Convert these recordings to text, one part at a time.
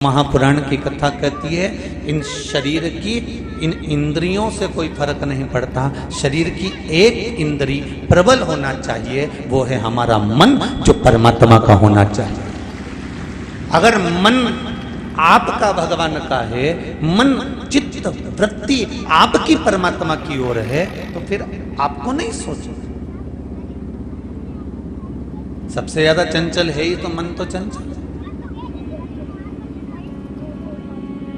महापुराण की कथा कहती है इन शरीर की इन इंद्रियों से कोई फर्क नहीं पड़ता। शरीर की एक इंद्री प्रबल होना चाहिए, वो है हमारा मन, जो परमात्मा का होना चाहिए। अगर मन आपका भगवान का है, मन चित्त वृत्ति आपकी परमात्मा की ओर है, तो फिर आपको नहीं सोचो। सबसे ज्यादा चंचल है ही तो मन तो चंचल।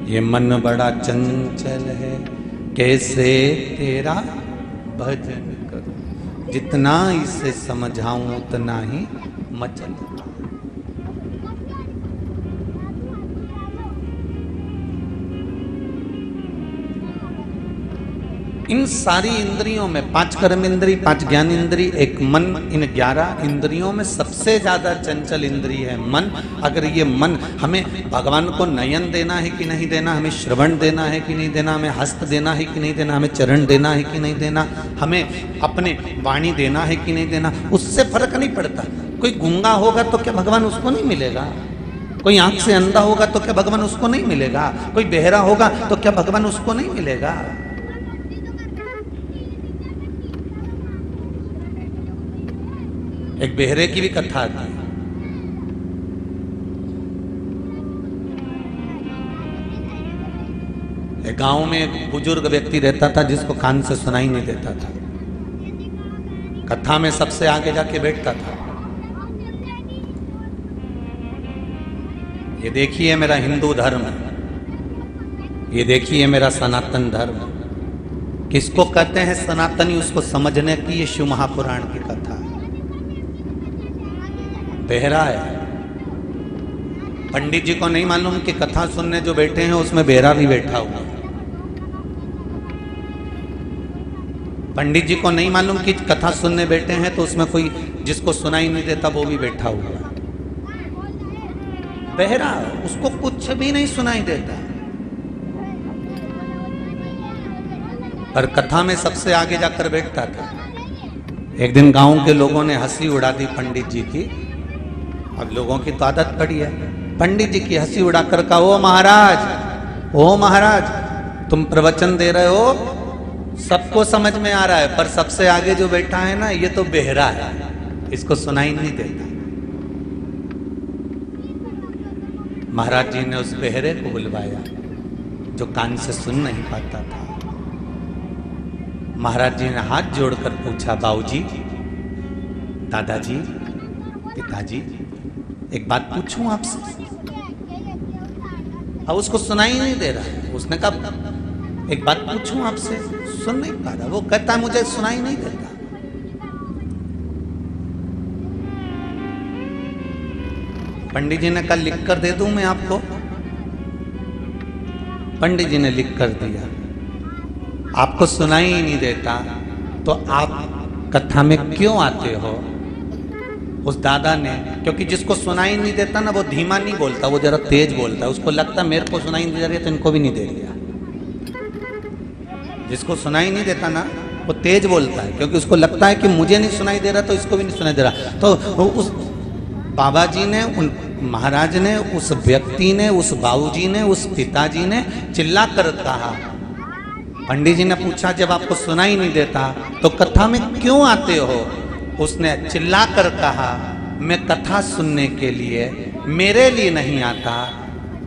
ये मन बड़ा चंचल है, कैसे तेरा भजन करूं, जितना इसे समझाऊं उतना ही मचल। इन सारी इंद्रियों में 5 कर्म इंद्री, 5 ज्ञान इंद्री, एक मन, इन 11 इंद्रियों में सबसे ज्यादा चंचल इंद्री है मन। अगर ये मन हमें भगवान को नयन देना है कि नहीं देना, हमें श्रवण देना है कि नहीं देना, हमें हस्त देना है कि नहीं देना, हमें चरण देना है कि नहीं देना, हमें अपने वाणी देना है कि नहीं देना, उससे फर्क नहीं पड़ता। कोई गूंगा होगा तो क्या भगवान उसको नहीं मिलेगा? कोई आंख से अंधा होगा तो क्या भगवान उसको नहीं मिलेगा? कोई बहरा होगा तो क्या भगवान उसको नहीं मिलेगा? एक बेहरे की भी कथा आती है। एक गांव में एक बुजुर्ग व्यक्ति रहता था जिसको कान से सुनाई नहीं देता था। कथा में सबसे आगे जाके बैठता था। ये देखिए मेरा हिंदू धर्म, ये देखिए मेरा सनातन धर्म। किसको कहते हैं सनातनी, उसको समझने की ये शिव महापुराण की कथा है। बहरा है। पंडित जी को नहीं मालूम कि कथा सुनने जो बैठे हैं उसमें बहरा भी बैठा हुआ है। पंडित जी को नहीं मालूम कि कथा सुनने बैठे हैं तो उसमें कोई जिसको सुनाई नहीं देता वो भी बैठा हुआ है। बहरा, उसको कुछ भी नहीं सुनाई देता, पर कथा में सबसे आगे जाकर बैठता था। एक दिन गांव के लोगों ने हंसी उड़ा दी पंडित जी की। अब लोगों की तो आदत पड़ी है, पंडित जी की हंसी उड़ाकर कहा, ओ महाराज तुम प्रवचन दे रहे हो, सबको समझ में आ रहा है, पर सबसे आगे जो बैठा है ना, ये तो बहरा है, इसको सुनाई नहीं देता। महाराज जी ने उस बहरे को बुलवाया जो कान से सुन नहीं पाता था। महाराज जी ने हाथ जोड़कर पूछा, बाबूजी, दादाजी, पिताजी, एक बात पूछूं आपसे? अब उसको सुनाई नहीं दे रहा है। उसने कहा, एक बात पूछूं आपसे? सुन नहीं पा रहा। वो कहता है, मुझे सुनाई नहीं देता। पंडित जी ने कहा, लिख कर दे दूं मैं आपको? पंडित जी ने लिख कर दिया। आपको सुनाई ही नहीं देता तो आप कथा में क्यों आते हो? उस दादा ने, क्योंकि जिसको सुनाई नहीं देता ना, वो धीमा नहीं बोलता, वो जरा तेज बोलता है। उसको लगता मेरे को सुनाई नहीं दे रही है तो इनको भी नहीं दे दिया। जिसको सुनाई नहीं देता ना, वो तेज बोलता है, क्योंकि उसको लगता है कि मुझे नहीं सुनाई दे रहा तो इसको भी नहीं सुनाई दे रहा। तो उस बाबा जी ने, उन महाराज ने, उस व्यक्ति ने, उस बाबूजी ने, उस पिताजी ने चिल्ला कर कहा। पंडित जी ने पूछा, जब आपको सुनाई नहीं देता तो कथा में क्यों आते हो? उसने चिल्लाकर कहा, मैं कथा सुनने के लिए, मेरे लिए नहीं आता,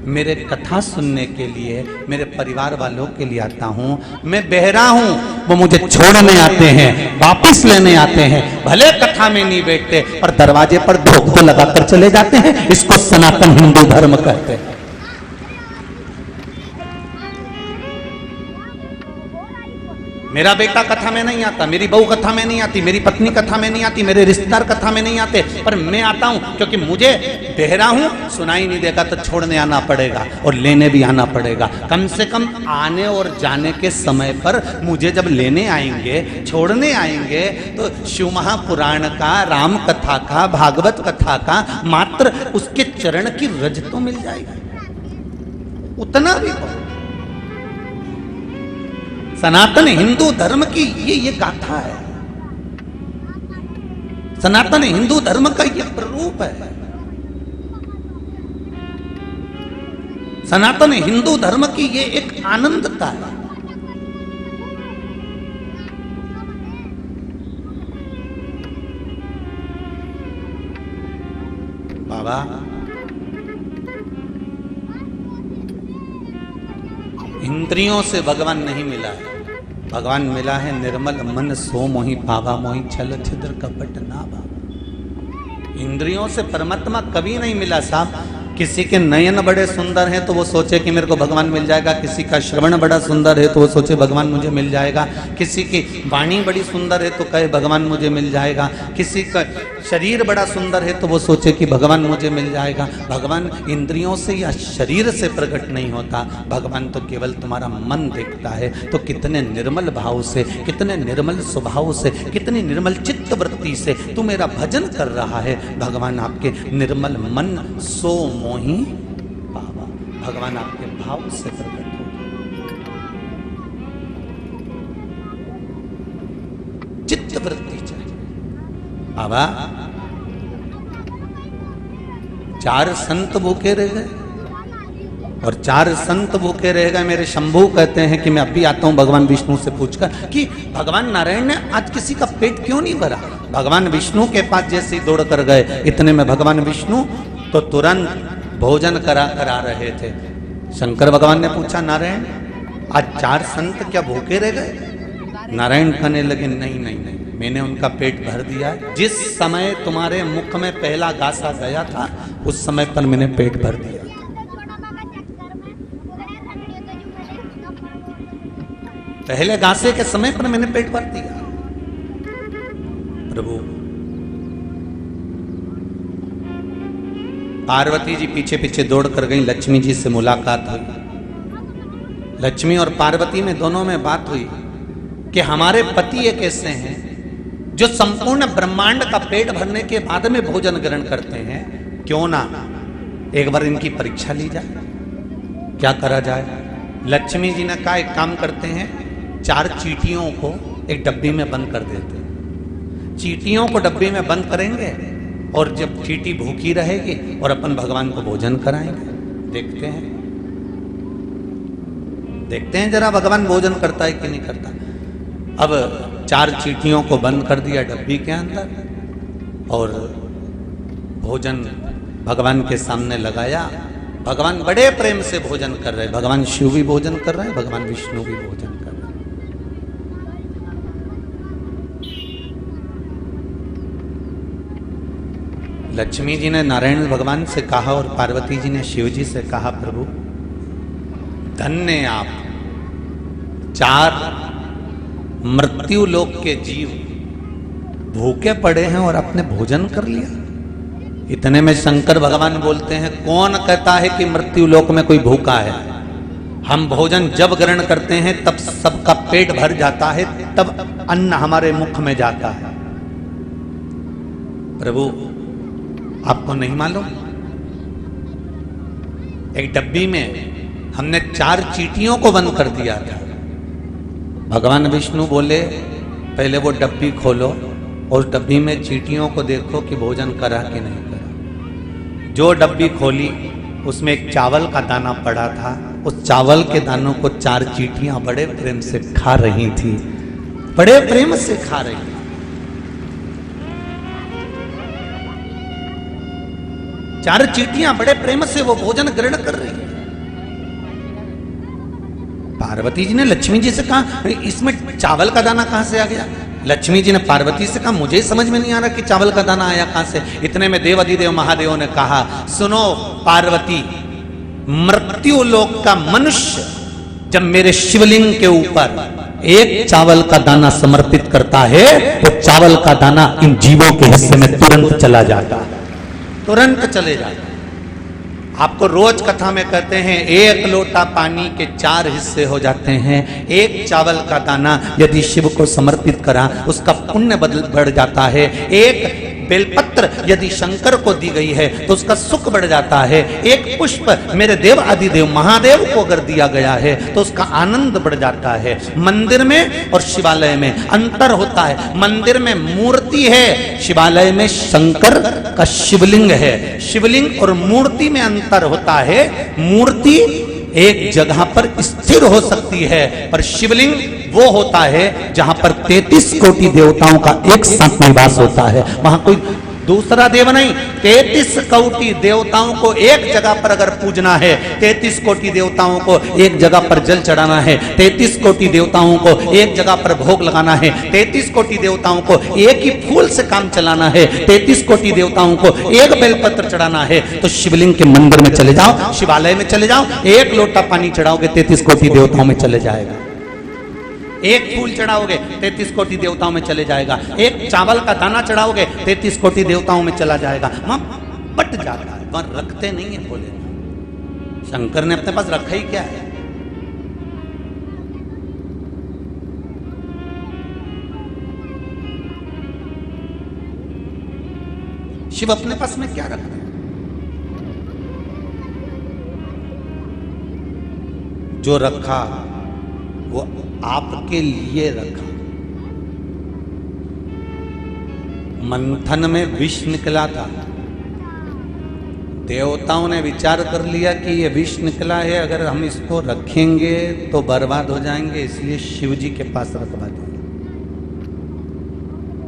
मेरे कथा सुनने के लिए मेरे परिवार वालों के लिए आता हूँ। मैं बहरा हूँ, वो मुझे छोड़ने आते हैं, वापस लेने आते हैं। भले कथा में नहीं बैठते पर दरवाजे पर धोखा लगाकर चले जाते हैं। इसको सनातन हिंदू धर्म कहते हैं। मेरा बेटा कथा में नहीं आता, मेरी बहू कथा में नहीं आती, मेरी पत्नी कथा में नहीं आती, मेरे रिश्तेदार कथा में नहीं आते, पर मैं आता हूं क्योंकि मुझे बहरा हूं, सुनाई नहीं देगा तो छोड़ने आना पड़ेगा और लेने भी आना पड़ेगा। कम से कम आने और जाने के समय पर मुझे जब लेने आएंगे, छोड़ने आएंगे, तो शिव महापुराण का, राम कथा का, भागवत कथा का मात्र उसके चरण की रज तो मिल जाएगी, उतना भी हो। सनातन हिंदू धर्म की ये गाथा है। सनातन हिंदू धर्म का ये प्ररूप है। सनातन हिंदू धर्म की ये एक आनंदता है। बाबा इंद्रियों से भगवान नहीं मिला है, भगवान मिला है निर्मल मन सो मोहि पावा मोहि छल छिद्र कपट नावा। इंद्रियों से परमात्मा कभी नहीं मिला साहब। किसी के नयन बड़े सुंदर हैं तो वो सोचे कि मेरे को भगवान मिल जाएगा, किसी का श्रवण बड़ा सुंदर है तो वो सोचे भगवान मुझे मिल जाएगा, किसी की वाणी बड़ी सुंदर है तो कहे भगवान मुझे मिल जाएगा, किसी का शरीर बड़ा सुंदर है तो वो सोचे कि भगवान मुझे मिल जाएगा। भगवान इंद्रियों से या शरीर से प्रकट नहीं होता, भगवान तो केवल तुम्हारा मन देखता है। तो कितने निर्मल भाव से, कितने निर्मल स्वभाव से, कितनी निर्मल चित्त वृत्ति से तू मेरा भजन कर रहा है, भगवान आपके निर्मल मन सो मोहि पावा, भगवान आपके भाव से प्रकट हो। चित्त वृत्ति चाहिए बाबा। 4 संत भूखे रह गए और 4 संत भूखे रह गए। मेरे शंभू कहते हैं कि मैं अभी आता हूं भगवान विष्णु से पूछकर कि भगवान नारायण ने आज किसी का पेट क्यों नहीं भरा। भगवान विष्णु के पास जैसे ही दौड़ कर गए, इतने में भगवान विष्णु तो तुरंत भोजन करा रहे थे। शंकर भगवान ने पूछा नारायण आज 4 संत क्या भूखे रह गए। नारायण कहने लगे नहीं नहीं नहीं, मैंने उनका पेट भर दिया है। जिस समय तुम्हारे मुख में पहला गासा गया था उस समय पर मैंने पेट भर दिया। पहले गासे के समय पर मैंने पेट भर दिया। प्रभु पार्वती जी पीछे पीछे दौड़ कर गई, लक्ष्मी जी से मुलाकात हुई। लक्ष्मी और पार्वती में दोनों में बात हुई कि हमारे पति एक ऐसे हैं जो संपूर्ण ब्रह्मांड का पेट भरने के बाद में भोजन ग्रहण करते हैं, क्यों ना एक बार इनकी परीक्षा ली जाए, क्या करा जाए। लक्ष्मी जी ने कहा एक काम करते हैं, 4 चींटियों को एक डब्बी में बंद कर देते हैं। चींटियों को डब्बी में बंद करेंगे और जब चींटी भूखी रहेगी और अपन भगवान को भोजन कराएंगे। देखते हैं जरा भगवान भोजन करता है कि नहीं करता। अब 4 चींटियों को बंद कर दिया डब्बी के अंदर और भोजन भगवान के सामने लगाया। भगवान बड़े प्रेम से भोजन कर रहे हैं। भगवान शिव भी भोजन कर रहे हैं, भगवान विष्णु भी भोजन कर रहे हैं। लक्ष्मी जी ने नारायण भगवान से कहा और पार्वती जी ने शिव जी से कहा प्रभु धन्य आप, 4 मृत्यु लोक के जीव भूखे पड़े हैं और आपने भोजन कर लिया। इतने में शंकर भगवान बोलते हैं कौन कहता है कि मृत्यु लोक में कोई भूखा है। हम भोजन जब ग्रहण करते हैं तब सबका पेट भर जाता है, तब अन्न हमारे मुख में जाता है। प्रभु आपको नहीं मालूम, एक डब्बी में हमने 4 चींटियों को बंद कर दिया था। भगवान विष्णु बोले पहले वो डब्बी खोलो और डब्बी में चींटियों को देखो कि भोजन करा कि नहीं करा। जो डब्बी खोली उसमें एक चावल का दाना पड़ा था। उस चावल के दानों को 4 चींटियां बड़े प्रेम से खा रही थी, बड़े प्रेम से खा रही थी। 4 चींटियां बड़े प्रेम से वो भोजन ग्रहण कर रही है। पार्वती जी ने लक्ष्मी जी से कहा इसमें चावल का दाना कहां से आ गया। लक्ष्मी जी ने पार्वती से कहा मुझे समझ में नहीं आ रहा कि चावल का दाना आया कहां से। इतने में देवाधिदेव महादेव ने कहा सुनो पार्वती, मृत्यु लोक का मनुष्य जब मेरे शिवलिंग के ऊपर एक चावल का दाना समर्पित करता है तो चावल का दाना इन जीवों के हिस्से में तुरंत चला जाता है, तुरंत चले जाता। आपको रोज कथा में कहते हैं 1 लोटा पानी के 4 हिस्से हो जाते हैं। एक चावल का दाना यदि शिव को समर्पित करा उसका पुण्य बढ़ जाता है। एक बेलपत्र पत्र यदि शंकर को दी गई है तो उसका सुख बढ़ जाता है। एक पुष्प मेरे देव आदिदेव महादेव को अगर दिया गया है तो उसका आनंद बढ़ जाता है। मंदिर में और शिवालय में अंतर होता है। मंदिर में मूर्ति है, शिवालय में शंकर का शिवलिंग है। शिवलिंग और मूर्ति में अंतर होता है। मूर्ति एक जगह पर स्थिर हो सकती है, पर शिवलिंग वो होता है जहां पर 33 कोटि देवताओं का एक साथ निवास होता है। वहां कोई दूसरा देव नहीं, 33 कोटि देवताओं को एक जगह पर अगर पूजना है, 33 कोटि देवताओं को एक जगह पर जल चढ़ाना है, 33 कोटि देवताओं को एक जगह पर भोग लगाना है, 33 कोटि देवताओं को एक ही फूल से काम चलाना है, 33 कोटि देवताओं को एक बेलपत्र चढ़ाना है, तो शिवलिंग के मंदिर में चले जाओ, शिवालय में चले जाओ, एक लोटा पानी चढ़ाओगे 33 कोटि देवताओं में चले जाएगा। एक फूल चढ़ाओगे 33 कोटि देवताओं में चले जाएगा। एक चावल का दाना चढ़ाओगे 33 कोटि देवताओं में चला जाएगा। वहां बट जाता है, वहां रखते नहीं है। बोले शंकर ने अपने पास रखा ही क्या है? शिव अपने पास में क्या रखते हैं? जो रखा वो आपके लिए रखा। मंथन में विष निकला था, देवताओं ने विचार कर लिया कि ये विष निकला है, अगर हम इसको रखेंगे तो बर्बाद हो जाएंगे, इसलिए शिव जी के पास रखवा देंगे।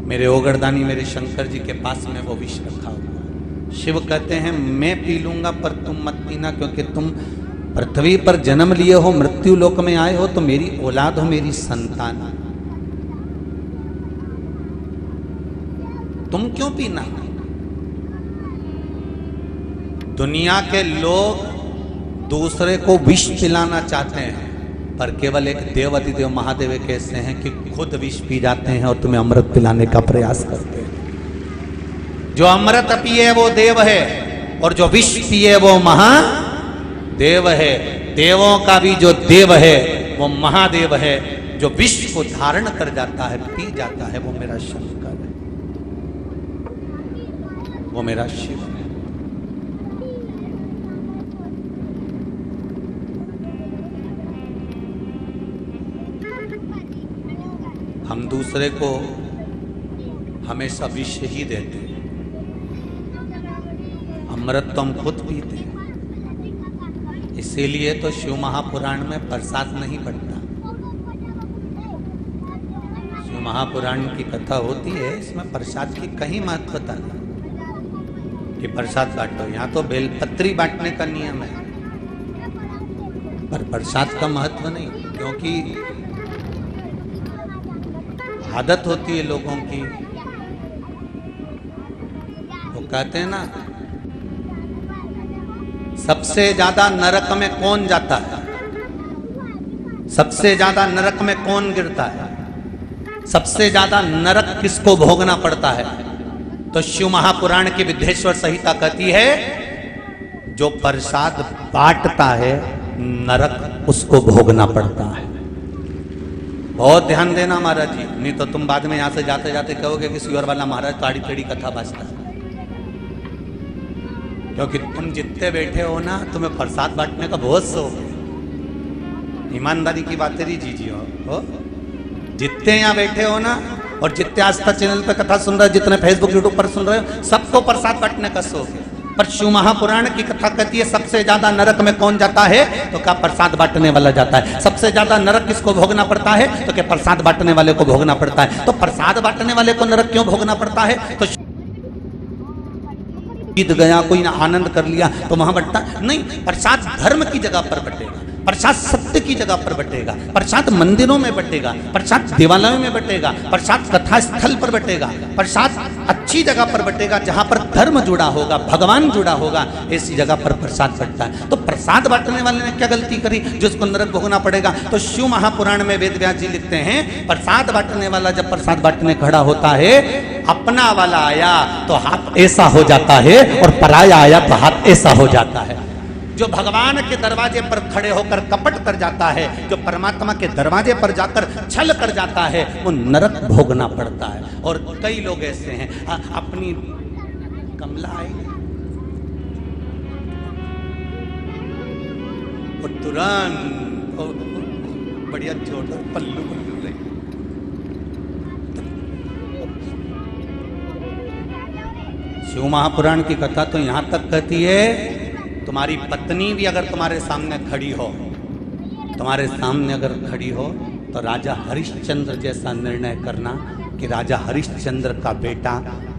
मेरे ओगरदानी मेरे शंकर जी के पास में वो विष रखा हुआ। शिव कहते हैं मैं पी लूंगा पर तुम मत पीना, क्योंकि तुम पृथ्वी पर जन्म लिए हो, मृत्यु लोक में आए हो, तो मेरी औलाद हो, मेरी संतान। तुम क्यों पीना? दुनिया के लोग दूसरे को विष पिलाना चाहते हैं, पर केवल एक देव अधिदेव महादेव एक ऐसे हैं कि खुद विष पी जाते हैं और तुम्हें अमृत पिलाने का प्रयास करते हैं। जो अमृत पिए वो देव है, और जो विष पिए वो महादेव है। देवों का भी जो देव है वो महादेव है। जो विष को धारण कर जाता है, पी जाता है, वो मेरा शंकर है, वो मेरा शिव है। हम दूसरे को हमेशा विष ही देते हैं, अमृत तो हम खुद पीते हैं। इसीलिए तो शिव महापुराण में प्रसाद नहीं बंटता। शिव महापुराण की कथा होती है, इसमें प्रसाद की कहीं महत्वता नहीं कि प्रसाद बांटो। यहाँ तो बेलपत्री बांटने का नियम है, पर प्रसाद का महत्व नहीं, क्योंकि आदत होती है लोगों की। वो कहते हैं ना, सबसे ज्यादा नरक में कौन जाता है, सबसे ज्यादा नरक में कौन गिरता है, सबसे ज्यादा नरक किसको भोगना पड़ता है? तो शिव महापुराण की विद्येश्वर संहिता कहती है, जो प्रसाद बांटता है नरक उसको भोगना पड़ता है। बहुत ध्यान देना महाराज जी, नहीं तो तुम बाद में यहां से जाते जाते कहोगे कि सियोर वाला महाराज ताड़ी टेढ़ी कथा बाजता है। क्योंकि तुम जितने बैठे हो ना, तुम्हें प्रसाद बांटने का बहुत शौक है। ईमानदारी की बात तेरी जी हो। जितने यहाँ बैठे हो ना, और जितने आस्था चैनल पे कथा सुन रहे हो, जितने फेसबुक यूट्यूब पर सुन रहे हो, सबको प्रसाद बांटने का शौक है। पर शिव महापुराण की कथा कहती है, सबसे ज्यादा नरक में कौन जाता है? तो क्या प्रसाद बांटने वाला जाता है। सबसे ज्यादा नरक किसको भोगना पड़ता है? तो क्या प्रसाद बांटने वाले को भोगना पड़ता है। तो प्रसाद बांटने वाले को नरक क्यों भोगना पड़ता है? तो जीत गया, कोई ना आनंद कर लिया तो वहां बंटता नहीं। प्रसाद धर्म की जगह पर बटेगा, प्रसाद सत्य की जगह पर बटेगा, प्रसाद मंदिरों में बटेगा, प्रसाद देवालयों में बटेगा, प्रसाद कथा स्थल पर बटेगा, प्रसाद अच्छी जगह पर बटेगा जहां पर धर्म जुड़ा होगा, भगवान जुड़ा होगा, ऐसी जगह पर प्रसाद बटता है। तो प्रसाद बांटने वाले ने क्या गलती करी जिसको नरक भोगना पड़ेगा? तो शिव महापुराण में वेद व्यास जी लिखते हैं, प्रसाद बांटने वाला जब प्रसाद बांटने खड़ा होता है, अपना वाला आया तो हाथ ऐसा हो जाता है, और पराया आया तो हाथ ऐसा हो जाता है। जो भगवान के दरवाजे पर खड़े होकर कपट कर जाता है, जो परमात्मा के दरवाजे पर जाकर छल कर जाता है, वो नरक भोगना पड़ता है। और कई लोग ऐसे हैं, अपनी कमला आएगी और तुरंत बढ़िया छोटा पल्लू पल्लू रहे। शिव महापुराण की कथा तो यहां तक कहती है, तुम्हारी पत्नी भी अगर तुम्हारे सामने खड़ी हो, तुम्हारे सामने अगर खड़ी हो तो राजा हरिश्चंद्र जैसा निर्णय करना कि राजा हरिश्चंद्र का बेटा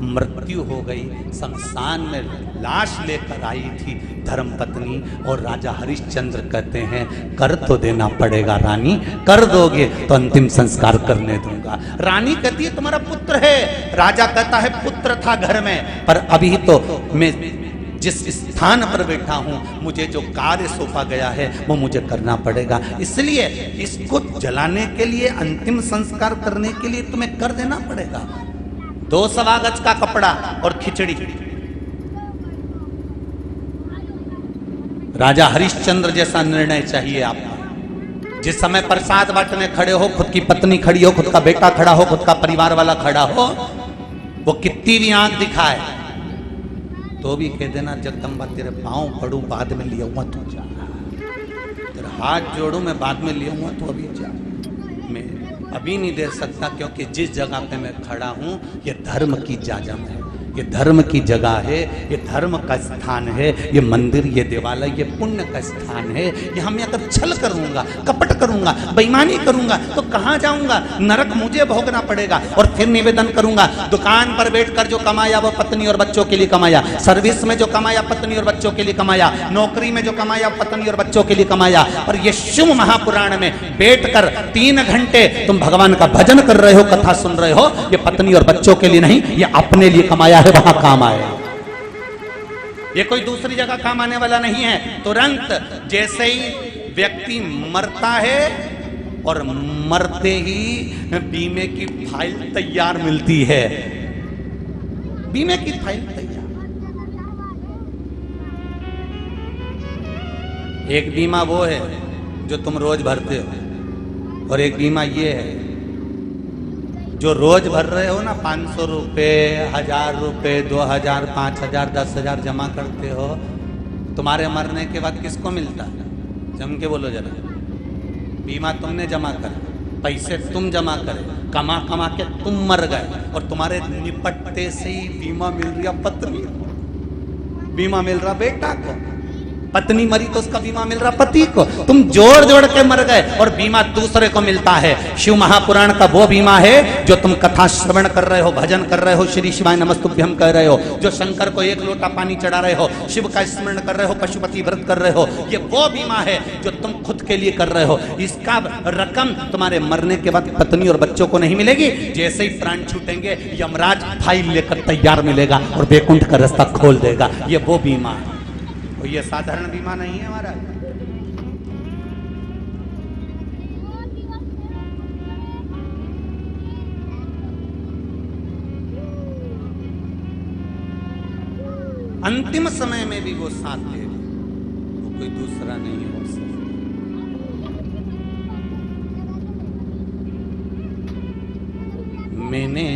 मृत्यु हो गई, शमशान में लाश लेकर आई थी धर्मपत्नी, और राजा हरिश्चंद्र कहते हैं कर तो देना पड़ेगा रानी, कर दोगे तो अंतिम संस्कार करने दूंगा। रानी कहती है तुम्हारा पुत्र है, राजा कहता है पुत्र था घर में, पर अभी तो मैं जिस स्थान पर बैठा हूं, मुझे जो कार्य सौंपा गया है वो मुझे करना पड़ेगा, इसलिए इसको जलाने के लिए, अंतिम संस्कार करने के लिए तुम्हें कर देना पड़ेगा। 2 सवा गज का कपड़ा और खिचड़ी। राजा हरिश्चंद्र जैसा निर्णय चाहिए आपको। जिस समय प्रसाद बांटने खड़े हो, खुद की पत्नी खड़ी हो, खुद का बेटा खड़ा हो, खुद का परिवार वाला खड़ा हो, वो कितनी भी आंख दिखाए तो भी कह देना जगदम्बा तेरे पाँव पड़ू, बाद में लिया हुआ तू जा, तेरा हाथ जोड़ू मैं बाद में लिया हुआ, तू अभी जा। मैं अभी नहीं दे सकता, क्योंकि जिस जगह पे मैं खड़ा हूँ ये धर्म की जाजम है, ये धर्म की जगह है, ये धर्म का स्थान है, ये मंदिर, ये देवालय, ये पुण्य का स्थान है। यहाँ मैं अगर छल करूंगा, कपट करूंगा, बेईमानी करूंगा तो कहाँ जाऊंगा? नरक मुझे भोगना पड़ेगा। और फिर निवेदन करूंगा, दुकान पर बैठकर जो कमाया वो पत्नी और बच्चों के लिए कमाया, सर्विस में जो कमाया पत्नी और बच्चों के लिए कमाया, नौकरी में जो कमाया पत्नी और बच्चों के लिए कमाया, और ये शिव महापुराण में बैठकर 3 घंटे तुम भगवान का भजन कर रहे हो, कथा सुन रहे हो, ये पत्नी और बच्चों के लिए नहीं, ये अपने लिए कमाया है, वहां काम आए। ये कोई दूसरी जगह काम आने वाला नहीं है। तुरंत जैसे ही व्यक्ति मरता है और मरते ही बीमे की फाइल तैयार मिलती है, बीमे की फाइल तैयार। एक बीमा वो है जो तुम रोज भरते हो, और एक बीमा ये है जो रोज भर रहे हो ना, 500 रुपये, 1000 रुपये, 2000, 5000, 10,000 जमा करते हो, तुम्हारे मरने के बाद किसको मिलता है? जम के बोलो जरा। बीमा तुमने जमा कर, पैसे तुम जमा करे, कमा कमा के तुम मर गए, और तुम्हारे निपटते से ही बीमा मिल रहा पत्नी, बीमा मिल रहा बेटा को, पत्नी मरी तो उसका बीमा मिल रहा पति को, तुम जोड़ जोड़ के मर गए और बीमा दूसरे को मिलता है। शिव महापुराण का वो बीमा है जो तुम कथा श्रवण कर रहे हो, भजन कर रहे हो, श्री शिवाय नमस्तुभ्यम कह रहे हो, जो शंकर को 1 लोटा पानी चढ़ा रहे हो, शिव का स्मरण कर रहे हो, पशुपति व्रत कर रहे हो, ये वो बीमा है जो तुम खुद के लिए कर रहे हो। इसका रकम तुम्हारे मरने के बाद पत्नी और बच्चों को नहीं मिलेगी, जैसे ही प्राण छूटेंगे यमराज फाइल लेकर तैयार मिलेगा और बैकुंठ का रास्ता खोल देगा। ये वो बीमा है, ये साधारण बीमा नहीं है हमारा। अंतिम समय में भी वो साथ दे, वो कोई दूसरा नहीं हो सकता। मैंने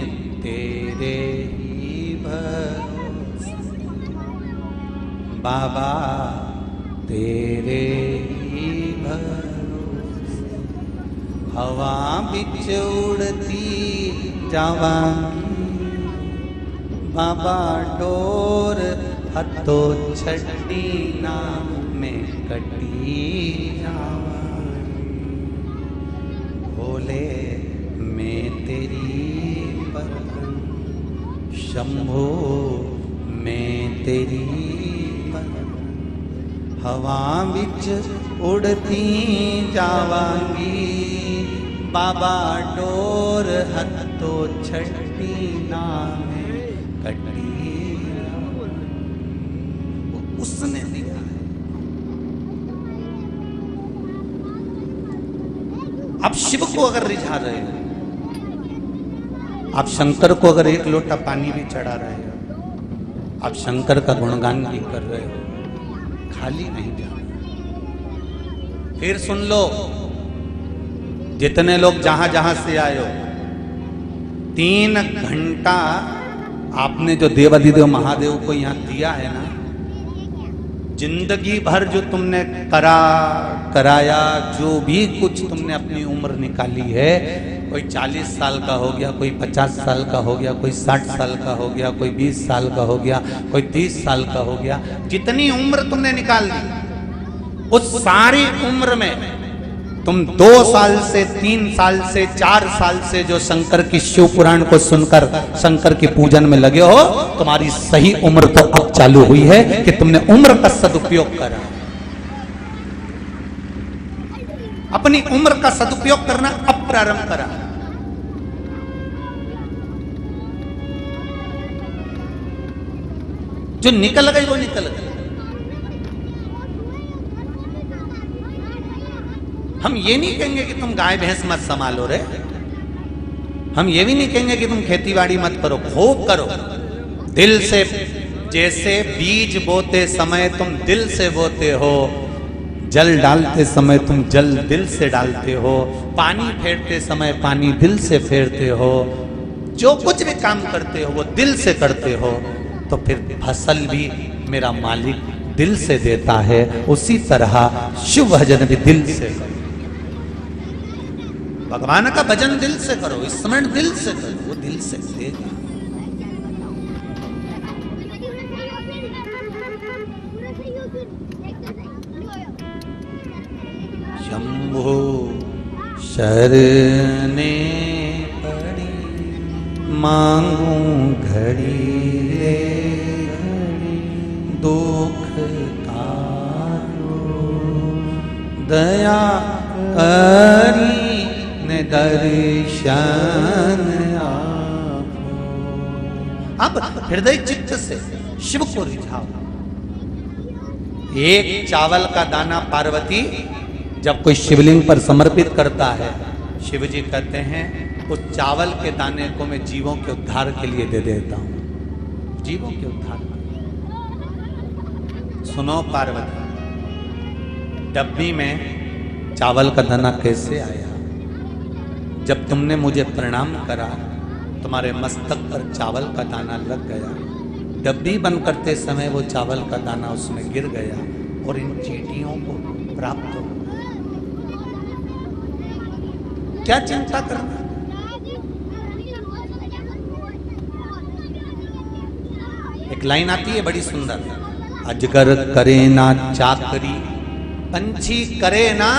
तेरे ही बाबा तेरे ही भरोसे, हवा बिच उड़ती जावांगी, बाबा डोर हथो छड़ी ना में कटी जावांगी, भोले मैं तेरी परम, शंभो मैं तेरी हवा बिच उड़ती जावांगी, बाबा डोर हथो छड़ी नाम कटी। उसने दिया है। आप शिव को अगर रिझा रहे हो, आप शंकर को अगर 1 लोटा पानी भी चढ़ा रहे हो, आप शंकर का गुणगान भी कर रहे हो, खाली नहीं जाना। फिर सुन लो, जितने लोग जहां जहां से आए हो, 3 घंटा आपने जो देवाधिदेव महादेव को यहाँ दिया है ना, जिंदगी भर जो तुमने कराया, जो भी कुछ तुमने अपनी उम्र निकाली है, कोई 40 साल का हो गया, कोई 50 साल का हो गया, कोई 60 साल का हो गया, कोई 20 साल का हो गया, कोई 30 साल का हो गया, जितनी उम्र तुमने निकाल दी, उस सारी उम्र में तुम 2 साल से 3 साल से 4 साल से जो शंकर की शिव पुराण को सुनकर शंकर की पूजन में लगे हो, तुम्हारी सही उम्र तो अब चालू हुई है कि तुमने उम्र का सदुपयोग करा। अपनी उम्र का सदुपयोग करना अब प्रारंभ करा। जो निकल गई वो निकल गई। हम ये नहीं कहेंगे कि तुम गाय भैंस मत संभालो रे, हम ये भी नहीं कहेंगे कि तुम खेती बाड़ी मत करो, खूब करो, दिल से। जैसे बीज बोते समय तुम दिल से बोते हो, जल डालते समय तुम जल दिल से डालते हो, पानी फेरते समय पानी दिल से फेरते हो, जो कुछ भी काम करते हो वो दिल से करते हो, तो फिर फसल भी मेरा मालिक दिल से देता है। उसी तरह शिव भजन भी दिल से करो, भगवान का भजन दिल से करो, स्मरण दिल से करो, वो दिल से देगा। शंभो शरणे पड़ी मांगू घड़ी ले घड़ी, दुख तारो दया करी दर्शन आपो। अब हृदय चित्त से शिव को रिझाओ। एक चावल का दाना पार्वती जब कोई शिवलिंग पर समर्पित करता है, शिव जी कहते हैं उस चावल के दाने को मैं जीवों के उद्धार के लिए दे देता हूं, जीवों के उद्धार। सुनो पार्वती, डब्बी में चावल का दाना कैसे आया? जब तुमने मुझे प्रणाम करा, तुम्हारे मस्तक पर चावल का दाना लग गया, डब्बी बंद करते समय वो चावल का दाना उसमें गिर गया और इन चींटियों को प्राप्त हो। क्या चिंता करना? एक लाइन आती है बड़ी सुंदर, अजगर करे ना चाकरी, पंछी करे ना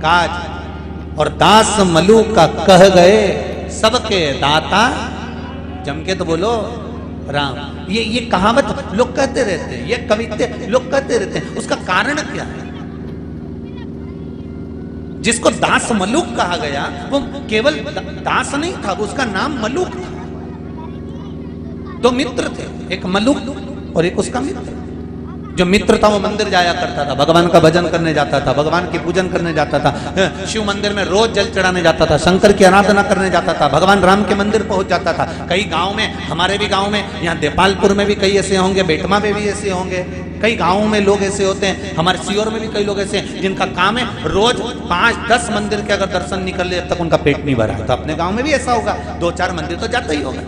काज, और दास मलू का कह गए सबके दाता। जम के तो बोलो राम। ये कहावत लोग कहते रहते हैं, ये कविते लोग कहते रहते हैं, उसका कारण क्या है? जिसको दास मलूक कहा गया वो केवल दास नहीं था, वो उसका नाम मलूक था। 2 मित्र थे, एक मलूक और एक उसका मित्र। जो मित्र था वो मंदिर जाया करता था, भगवान का भजन करने जाता था, भगवान की पूजन करने जाता था, शिव मंदिर में रोज जल चढ़ाने जाता था, शंकर की आराधना करने जाता था, भगवान राम के मंदिर पहुंच जाता था। कई गांव में, हमारे भी गांव में, यहाँ देपालपुर में भी कई ऐसे होंगे, बेटमा में भी ऐसे होंगे, कई गांवों में लोग ऐसे होते हैं, हमारे सीहोर में भी कई लोग ऐसे हैं जिनका काम है रोज 5-10 मंदिर के अगर दर्शन निकल ले तब तक उनका पेट नहीं भरा। तो अपने गाँव में भी ऐसा होगा, 2-4 मंदिर तो जाता ही होगा।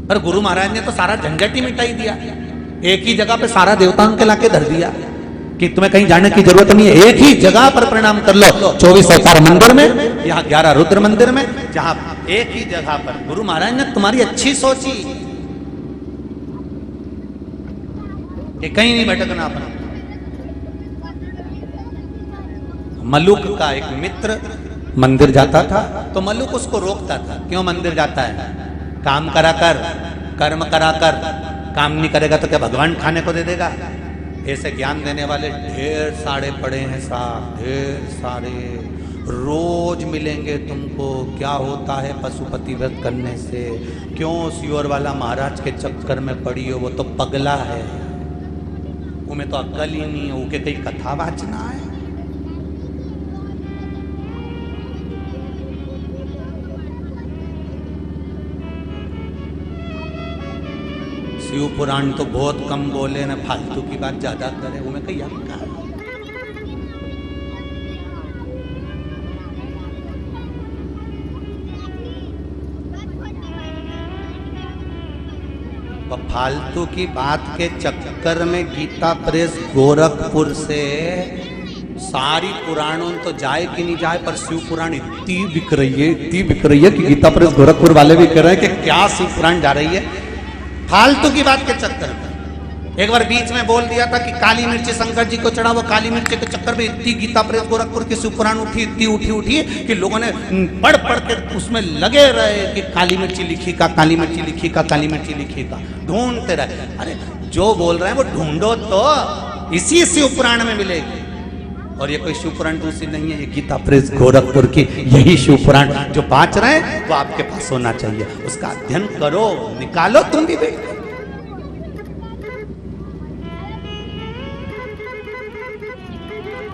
पर गुरु महाराज ने तो सारा झंझट ही मिटाई दिया, एक ही जगह पे सारा देवताओं के लाके धर दिया कि तुम्हें कहीं जाने की जरूरत नहीं है, एक ही जगह पर प्रणाम कर लो। 24 अवतार मंदिर में, यहाँ 11 रुद्र मंदिर में, जहां एक ही जगह पर। गुरु महाराज ने तुम्हारी अच्छी सोची कि कहीं नहीं भटकना अपना। मलुक का एक मित्र मंदिर जाता था तो मलुक उसको रोकता था, क्यों मंदिर जाता है? काम करा कर, कर्म करा कर, काम नहीं करेगा तो क्या भगवान खाने को दे देगा? ऐसे ज्ञान देने वाले ढेर सारे पड़े हैं साहब, ढेर सारे, रोज मिलेंगे तुमको। क्या होता है पशुपति व्रत करने से? क्यों सीहोर वाला महाराज के चक्कर में पड़ी हो? वो तो पगला है, उन्हें तो अक्ल ही नहीं है, उनके कई कथा वाचना है। शिव पुराण तो बहुत कम बोले ना, फालतू की बात ज्यादा करे, उन्हें कहीं अक्ल। वह फालतू की बात के चक्कर में गीता प्रेस गोरखपुर से सारी पुराणों तो जाए कि नहीं जाए, पर शिव पुराण इतनी बिक रही है कि गीता प्रेस गोरखपुर वाले भी कह रहे हैं कि क्या शिव पुराण जा रही है फालतू की बात के चक्कर में। एक बार बीच में बोल दिया था कि काली मिर्ची शंकर जी को चढ़ा, वो काली मिर्ची के चक्कर में इतनी गीता प्रेस गोरखपुर की शिव पुराण उठी, इतनी उठी कि लोगों ने पढ़ के उसमें लगे रहे कि काली मिर्ची लिखी का, काली मिर्ची लिखी का, काली मिर्ची लिखी का, ढूंढते रहे। अरे जो बोल रहे हैं वो ढूंढो तो इसी शिव पुराण में मिलेगी। और ये कोई शिव पुराण दूसरी नहीं है, ये गीता प्रेस गोरखपुर की यही शिव पुराण जो बाँच रहे हैं वो आपके पास होना चाहिए। उसका अध्ययन करो, निकालो तुम भी बैठ।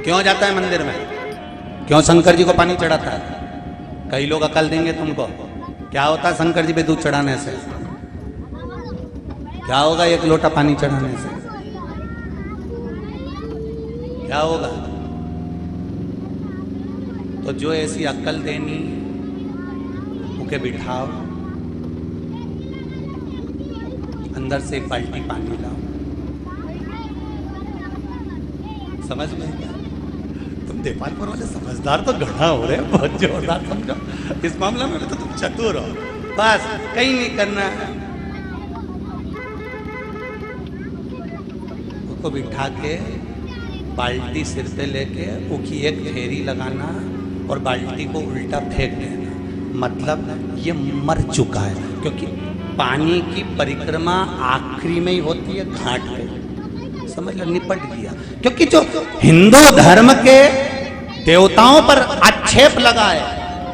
क्यों जाता है मंदिर में, क्यों शंकर जी को पानी चढ़ाता है? कई लोग अकल देंगे तुमको। क्या होता है शंकर जी पे दूध चढ़ाने से? क्या होगा एक लोटा पानी चढ़ाने से? क्या होगा? तो जो ऐसी अक्ल देनी उके बिठाओ, अंदर से एक बाल्टी पानी लाओ। समझ में क्या? तुम देपालपुर वाले समझदार तो गढ़ा हो रहे हैं, बहुत जोरदार समझो इस मामला में तो तुम चतुर हो। बस कहीं नहीं करना, उसको बिठा के बाल्टी सिर पे लेके उसकी एक फेरी लगाना और बाल्टी को उल्टा फेंक देना। मतलब ये मर चुका है, क्योंकि पानी की परिक्रमा आखिरी में ही होती है घाट पे। समझ लो, निपट गया। क्योंकि जो हिंदू धर्म के देवताओं पर आक्षेप लगाए,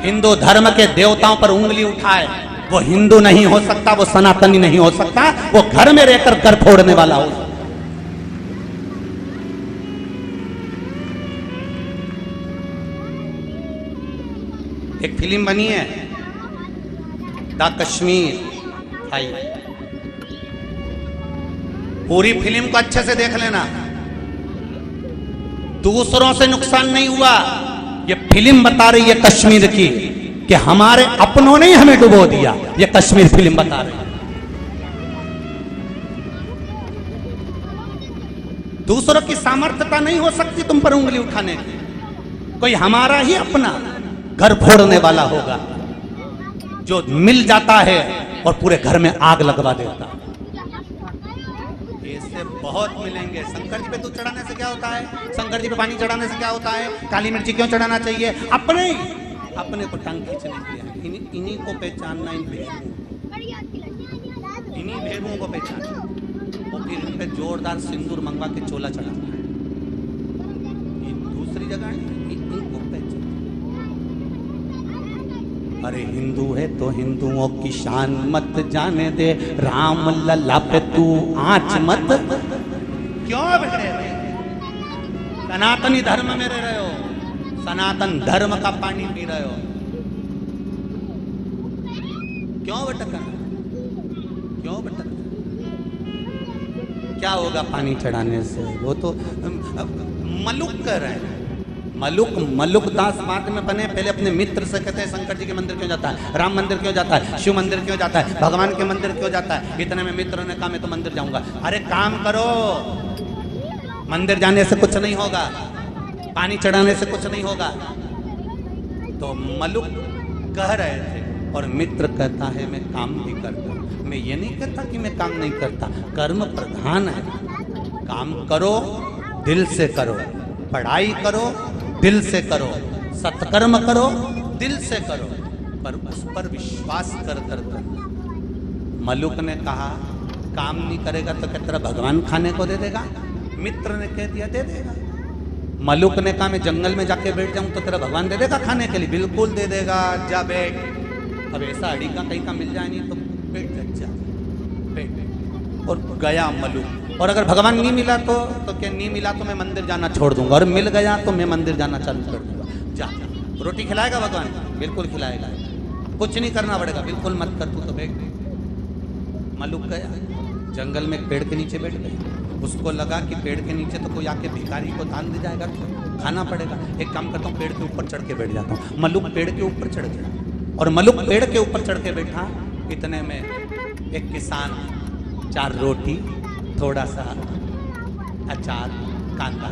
हिंदू धर्म के देवताओं पर उंगली उठाए, वो हिंदू नहीं हो सकता, वो सनातनी नहीं हो सकता, वो घर में रहकर घर फोड़ने वाला हो सकता। एक फिल्म बनी है द कश्मीर फाइल, पूरी फिल्म को अच्छे से देख लेना। दूसरों से नुकसान नहीं हुआ, ये फिल्म बता रही है कश्मीर की कि हमारे अपनों ने ही हमें डुबो दिया। ये कश्मीर फिल्म बता रही है। दूसरों की सामर्थ्यता नहीं हो सकती तुम पर उंगली उठाने की। कोई हमारा ही अपना घर फोड़ने वाला होगा जो मिल जाता है और पूरे घर में आग लगवा देता। ऐसे बहुत मिलेंगे। शंकर जी पे दूध चढ़ाने से क्या होता है? शंकर जी पे पानी चढ़ाने से क्या होता है? काली मिर्ची क्यों चढ़ाना चाहिए? अपने को टांग खींचने के लिए। इन्हीं को पहचानना, इन्हीं भेदों को पहचानना और फिर इन पे जोरदार सिंदूर मंगवा के चोला चढ़ाना है। दूसरी जगह इनको पहचान। अरे हिंदू है तो हिंदुओं की शान मत जाने दे, राम लल्ला पे तू आंच मत। क्यों बैठे रहे? सनातनी धर्म में रह रहे हो, सनातन धर्म का पानी पी रहे हो, क्यों भटकना? क्यों भटकना? क्या होगा पानी चढ़ाने से? वो तो मलुक कर रहे हैं। मलुक दास बाद में बने। पहले अपने मित्र से कहते हैं शंकर जी के मंदिर क्यों जाता है, राम मंदिर क्यों जाता है, शिव मंदिर क्यों जाता है, भगवान के मंदिर क्यों जाता है? इतने में मित्र ने कहा मैं तो मंदिर जाऊंगा। अरे काम करो, मंदिर जाने से कुछ नहीं होगा, पानी चढ़ाने से कुछ नहीं होगा। तो मलुक कह रहे थे और मित्र कहता है मैं काम भी करता हूं। मैं ये नहीं कहता कि मैं काम नहीं करता, कर्म प्रधान है। काम करो, दिल से करो, पढ़ाई करो, दिल से करो, सत्कर्म करो, दिल से करो, पर उस पर विश्वास कर कर करना। मलुक ने कहा काम नहीं करेगा तो क्या तेरा भगवान खाने को दे देगा? मित्र ने कह दिया दे देगा। मलुक ने कहा मैं जंगल में जाके बैठ जाऊं तो तेरा भगवान दे देगा खाने के लिए? बिल्कुल दे देगा, जा बैठ। अब ऐसा अड़ी का कहीं का मिल जाए नहीं तो बैठ जा, बैठ। और गया मलुक। और अगर भगवान नहीं मिला तो क्या नहीं मिला तो मैं मंदिर जाना छोड़ दूंगा, और मिल गया तो मैं मंदिर जाना चालू कर दूंगा। जा, रोटी खिलाएगा भगवान? बिल्कुल खिलाएगा। कुछ नहीं करना पड़ेगा, बिल्कुल मत कर, तू तो बैठ। मलुक गया जंगल में, एक पेड़ के नीचे बैठ गया। उसको लगा कि पेड़ के नीचे तो कोई आके भिखारी को दान दे जाएगा तो खाना पड़ेगा। एक काम करता हूँ, पेड़ के ऊपर चढ़ के बैठ जाता हूँ। मलुक पेड़ के ऊपर चढ़ गया और मलुक पेड़ के ऊपर चढ़ के बैठा। इतने में एक किसान 4 रोटी, थोड़ा सा अचार, कांदा,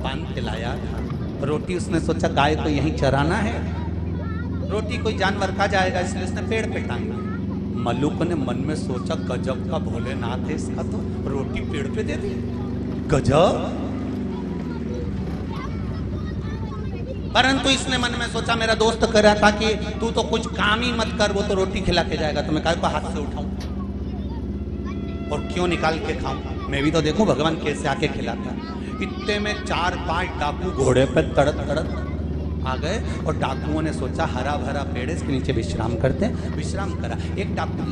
पान खिलाया था। रोटी उसने सोचा गाय को यहीं चराना है, रोटी कोई जानवर खा जाएगा, इसलिए उसने पेड़ पे टांगी। मल्लुक ने मन में सोचा गजब का भोलेनाथ है इसका, तो रोटी पेड़ पे दे दी, गजब। परंतु इसने मन में सोचा, मेरा दोस्त कह रहा था कि तू तो कुछ काम ही मत कर, वो तो रोटी खिला के जाएगा, तो मैं कहा हाथ से उठाऊं और क्यों निकाल के खाऊं, मैं भी तो देखूं भगवान कैसे आके खिलाता। इतने में 4-5 डाकू घोड़े पे तड़क तड़क आ गए और डाकुओं ने सोचा हरा भरा पेड़ है, इसके नीचे विश्राम करते हैं। विश्राम करा, एक डाकू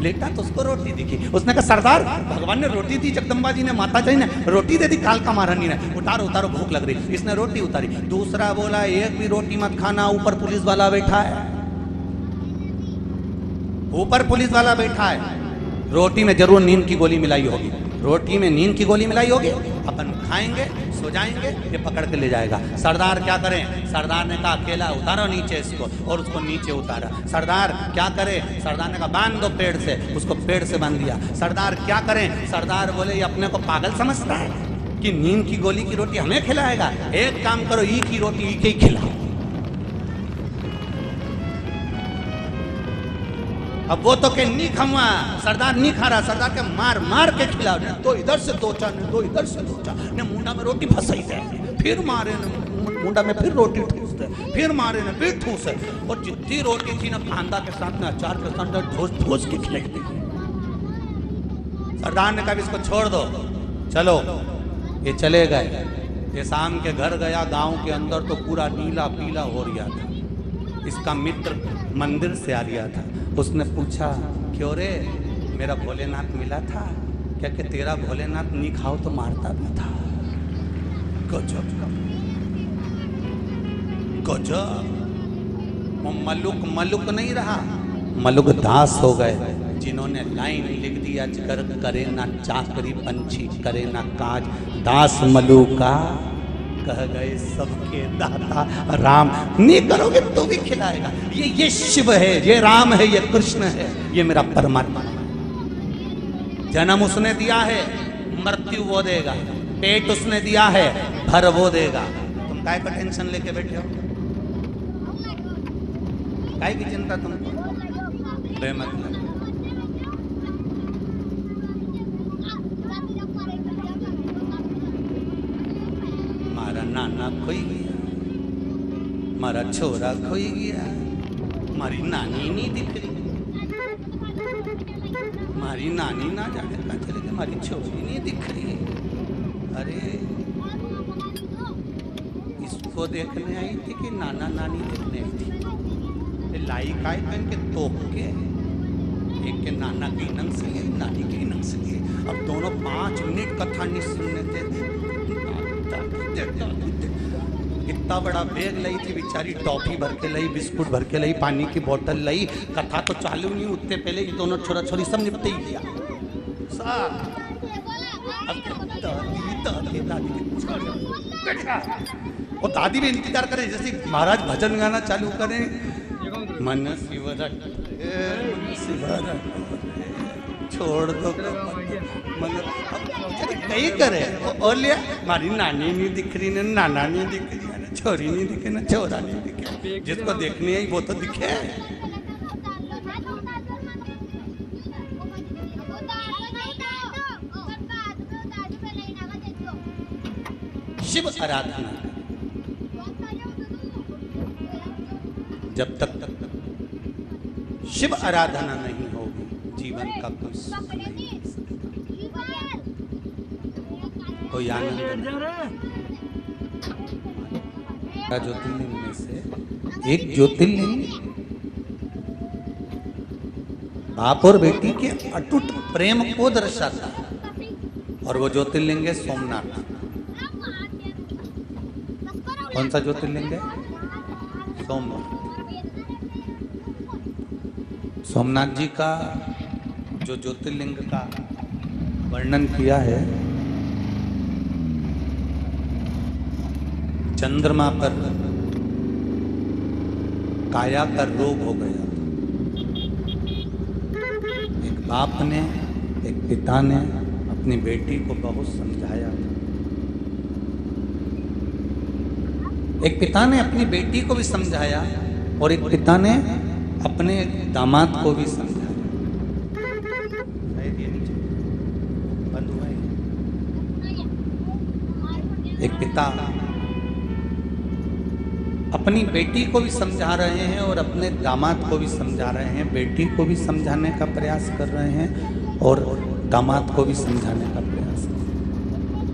लेटा तो उसको रोटी दिखी। उसने कहा सरदार भगवान ने रोटी दी, जगदम्बा जी ने, माता जी ने रोटी दे दी, कालका महारानी ने, उतारो उतारो भूख लग रही। इसने रोटी उतारी। दूसरा बोला एक भी रोटी मत खाना, ऊपर पुलिस वाला बैठा है, ऊपर पुलिस वाला बैठा है, रोटी में जरूर नींद की गोली मिलाई होगी, रोटी में नींद की गोली मिलाई होगी, अपन खाएंगे सो जाएंगे, ये पकड़ के ले जाएगा। सरदार क्या करें? सरदार ने कहा अकेला उतारो नीचे इसको, और उसको नीचे उतारा। सरदार क्या करें? सरदार ने कहा बांध दो पेड़ से, उसको पेड़ से बांध दिया। सरदार क्या करें? सरदार बोले ये अपने को पागल समझता है कि नींद की गोली की रोटी हमें खिलाएगा, एक काम करो ई की रोटी ई के ही खिलाओ। अब वो तो के नहीं खाऊंगा, सरदार नहीं खा रहा, सरदार के मार मार के खिलाओ, तो इधर से दोचा ने, तो इधर से दोचा ने, मुंडा में रोटी फंसाई दे, फिर मारे ने मुंडा में, फिर रोटी ठूस दे, फिर मारे ने, फिर ठूस है, और जितनी रोटी थी ना कांदा के साथ में, अचार के साथ में ठोस ठोस के खिलाई दी। सरदार ने कहा इसको छोड़ दो, चलो। ये चले गए। ये शाम के घर गया, गांव के अंदर तो पूरा नीला पीला हो रहा था। इसका मित्र मंदिर से आ गया था। उसने पूछा क्यों रे, मेरा भोलेनाथ मिला था क्या? कि तेरा भोलेनाथ नहीं खाओ तो मारता भी था। गजब गजब। वो मलुक नहीं रहा, मलुक दास हो गए, जिन्होंने लाइन लिख दी अजगर करे ना चाकरी, पंछी करे ना काज, दास मलुका कह गए सबके दाता राम। नहीं करोगे तो भी खिलाएगा। ये शिव है, ये राम है, ये कृष्ण है, ये मेरा परमात्मा। जन्म उसने दिया है, मृत्यु वो देगा। पेट उसने दिया है, भर वो देगा। तुम काय का टेंशन लेके बैठे हो? काय की चिंता तुमको? बेमतलब। मारा नाना खोई गया, मारा छोरा खोई गया, मारी नानी नहीं दिख रही, मारी नानी ना जाने कहाँ चले गए, मारी छोरी नहीं दिख रही। अरे इसको देखने आई थी कि नाना नानी देखने आई थी? लाई काय पहन के तोप के, एक के नाना की नंग से गए, नानी की नंग से गए। अब दोनों 5 मिनट कथा नहीं सुनने देते। इतना बड़ा बैग लाई थी बेचारी, टॉफी भर के लाई, बिस्कुट भर के लाई, पानी की बोतल लाई। कथा तो चालू नहीं, उतने पहले ये दोनों छोरा छोरी सब निपटे ही लिया। वो दादी भी इंतजार करे, जैसे महाराज भजन गाना चालू करें, मन शिवरट छोड़ दो मन कहीं करे। और लिया मारी नानी नहीं दिख रही, ना नाना नहीं दिख रही, ना छोरी नहीं दिखे, ना छोरा नहीं दिखे। जिसको देखनी है वो तो दिखे। शिव आराधना जब तक शिव आराधना नहीं होगी, जीवन का कोई आनंद नहीं। ज्योतिर्लिंग में से एक ज्योतिर्लिंग बाप और बेटी के अटूट प्रेम को दर्शाता है, और वो ज्योतिर्लिंग है सोमनाथ। कौन सा ज्योतिर्लिंग है? सोमनाथ। सोमनाथ जी का जो ज्योतिर्लिंग का वर्णन किया है, चंद्रमा पर काया का रोग हो गया। एक बाप ने एक पिता ने अपनी बेटी को बहुत समझाया। एक पिता ने अपनी बेटी को भी समझाया और एक पिता ने अपने दामाद को भी समझाया। बंद हुआ है। एक पिता अपनी बेटी को भी समझा रहे हैं और अपने दामाद को भी समझा रहे हैं। बेटी को भी समझाने का प्रयास कर रहे हैं और दामाद को भी समझाने का प्रयास कर रहे हैं,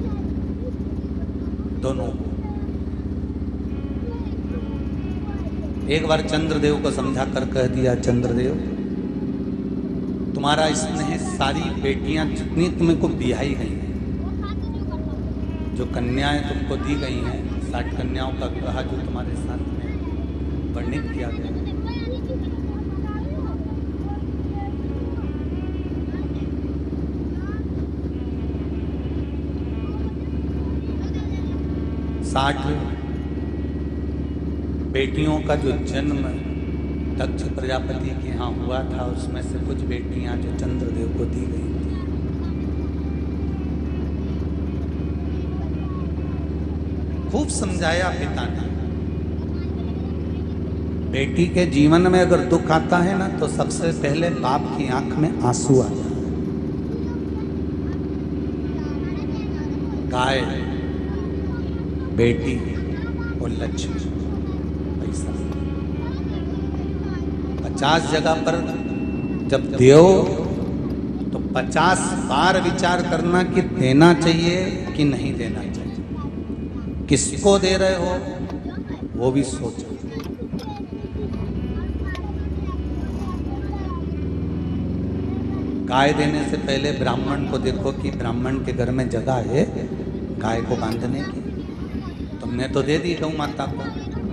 दोनों। एक बार चंद्रदेव को समझा कर कह दिया, चंद्रदेव तुम्हारा स्नेह सारी बेटियां जितनी तुम्हें को बिहाई गई हैं, जो कन्याएं तुमको दी गई हैं, 60 कन्याओं का विवाह जो तुम्हारे साथ में वर्णित किया गया, साठ बेटियों का जो जन्म दक्ष प्रजापति के यहाँ हुआ था, उसमें से कुछ बेटियां जो चंद्रदेव को दी गई थी। खूब समझाया पिता ने। बेटी के जीवन में अगर दुख आता है ना, तो सबसे पहले बाप की आंख में आंसू आता है। गाय, बेटी और लक्ष्मी, पैसा। 50 जगह पर जब दो तो 50 बार विचार करना कि देना चाहिए कि नहीं देना चाहिए, किसको दे रहे हो वो भी सोचो। गाय देने से पहले ब्राह्मण को देखो कि ब्राह्मण के घर में जगह है गाय को बांधने की। तुमने तो दे दी गौ माता को,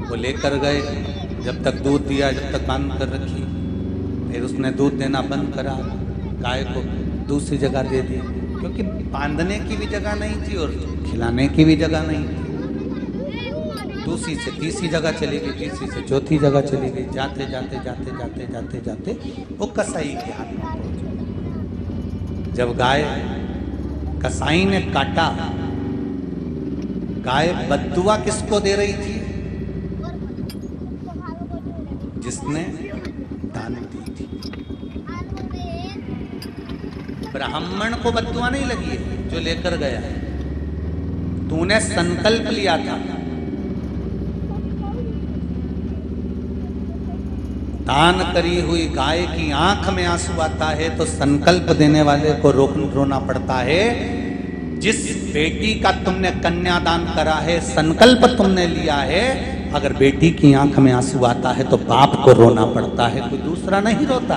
वो लेकर गए, जब तक दूध दिया, जब तक बांध कर रखी, फिर उसने दूध देना बंद करा, गाय को दूसरी जगह दे दी, क्योंकि बांधने की भी जगह नहीं थी और खिलाने की भी जगह नहीं थी। दूसरी से तीसरी जगह चली गई, तीसरी से चौथी जगह चली गई, जाते जाते जाते जाते जाते जाते वो कसाई के हाथ में पहुंची। जब गाय कसाई ने काटा, गाय बद्दुआ किसको दे रही थी? जिसने दान दी थी। ब्राह्मण को बद्दुआ नहीं लगी है जो लेकर गया। तूने संकल्प लिया था, दान करी हुई गाय की आंख में आंसू आता है तो संकल्प देने वाले को रोना पड़ता है। जिस बेटी का तुमने कन्यादान करा है, संकल्प तुमने लिया है, अगर बेटी की आंख में आंसू आता है तो बाप को रोना पड़ता है, कोई दूसरा नहीं रोता।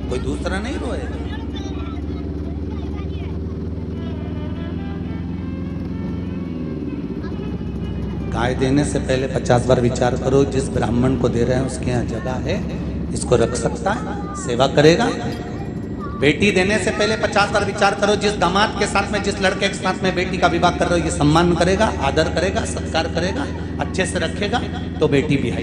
कोई दूसरा नहीं रोएगा। गाय देने से पहले 50 बार विचार करो, जिस ब्राह्मण को दे रहे हैं उसके यहाँ जगह है, इसको रख सकता है, सेवा करेगा। बेटी देने से पहले 50 बार विचार करो, जिस दामाद के साथ में, जिस लड़के के साथ में बेटी का विवाह कर रहे हो, ये सम्मान करेगा, आदर करेगा, सत्कार करेगा, अच्छे से रखेगा, तो बेटी भी है।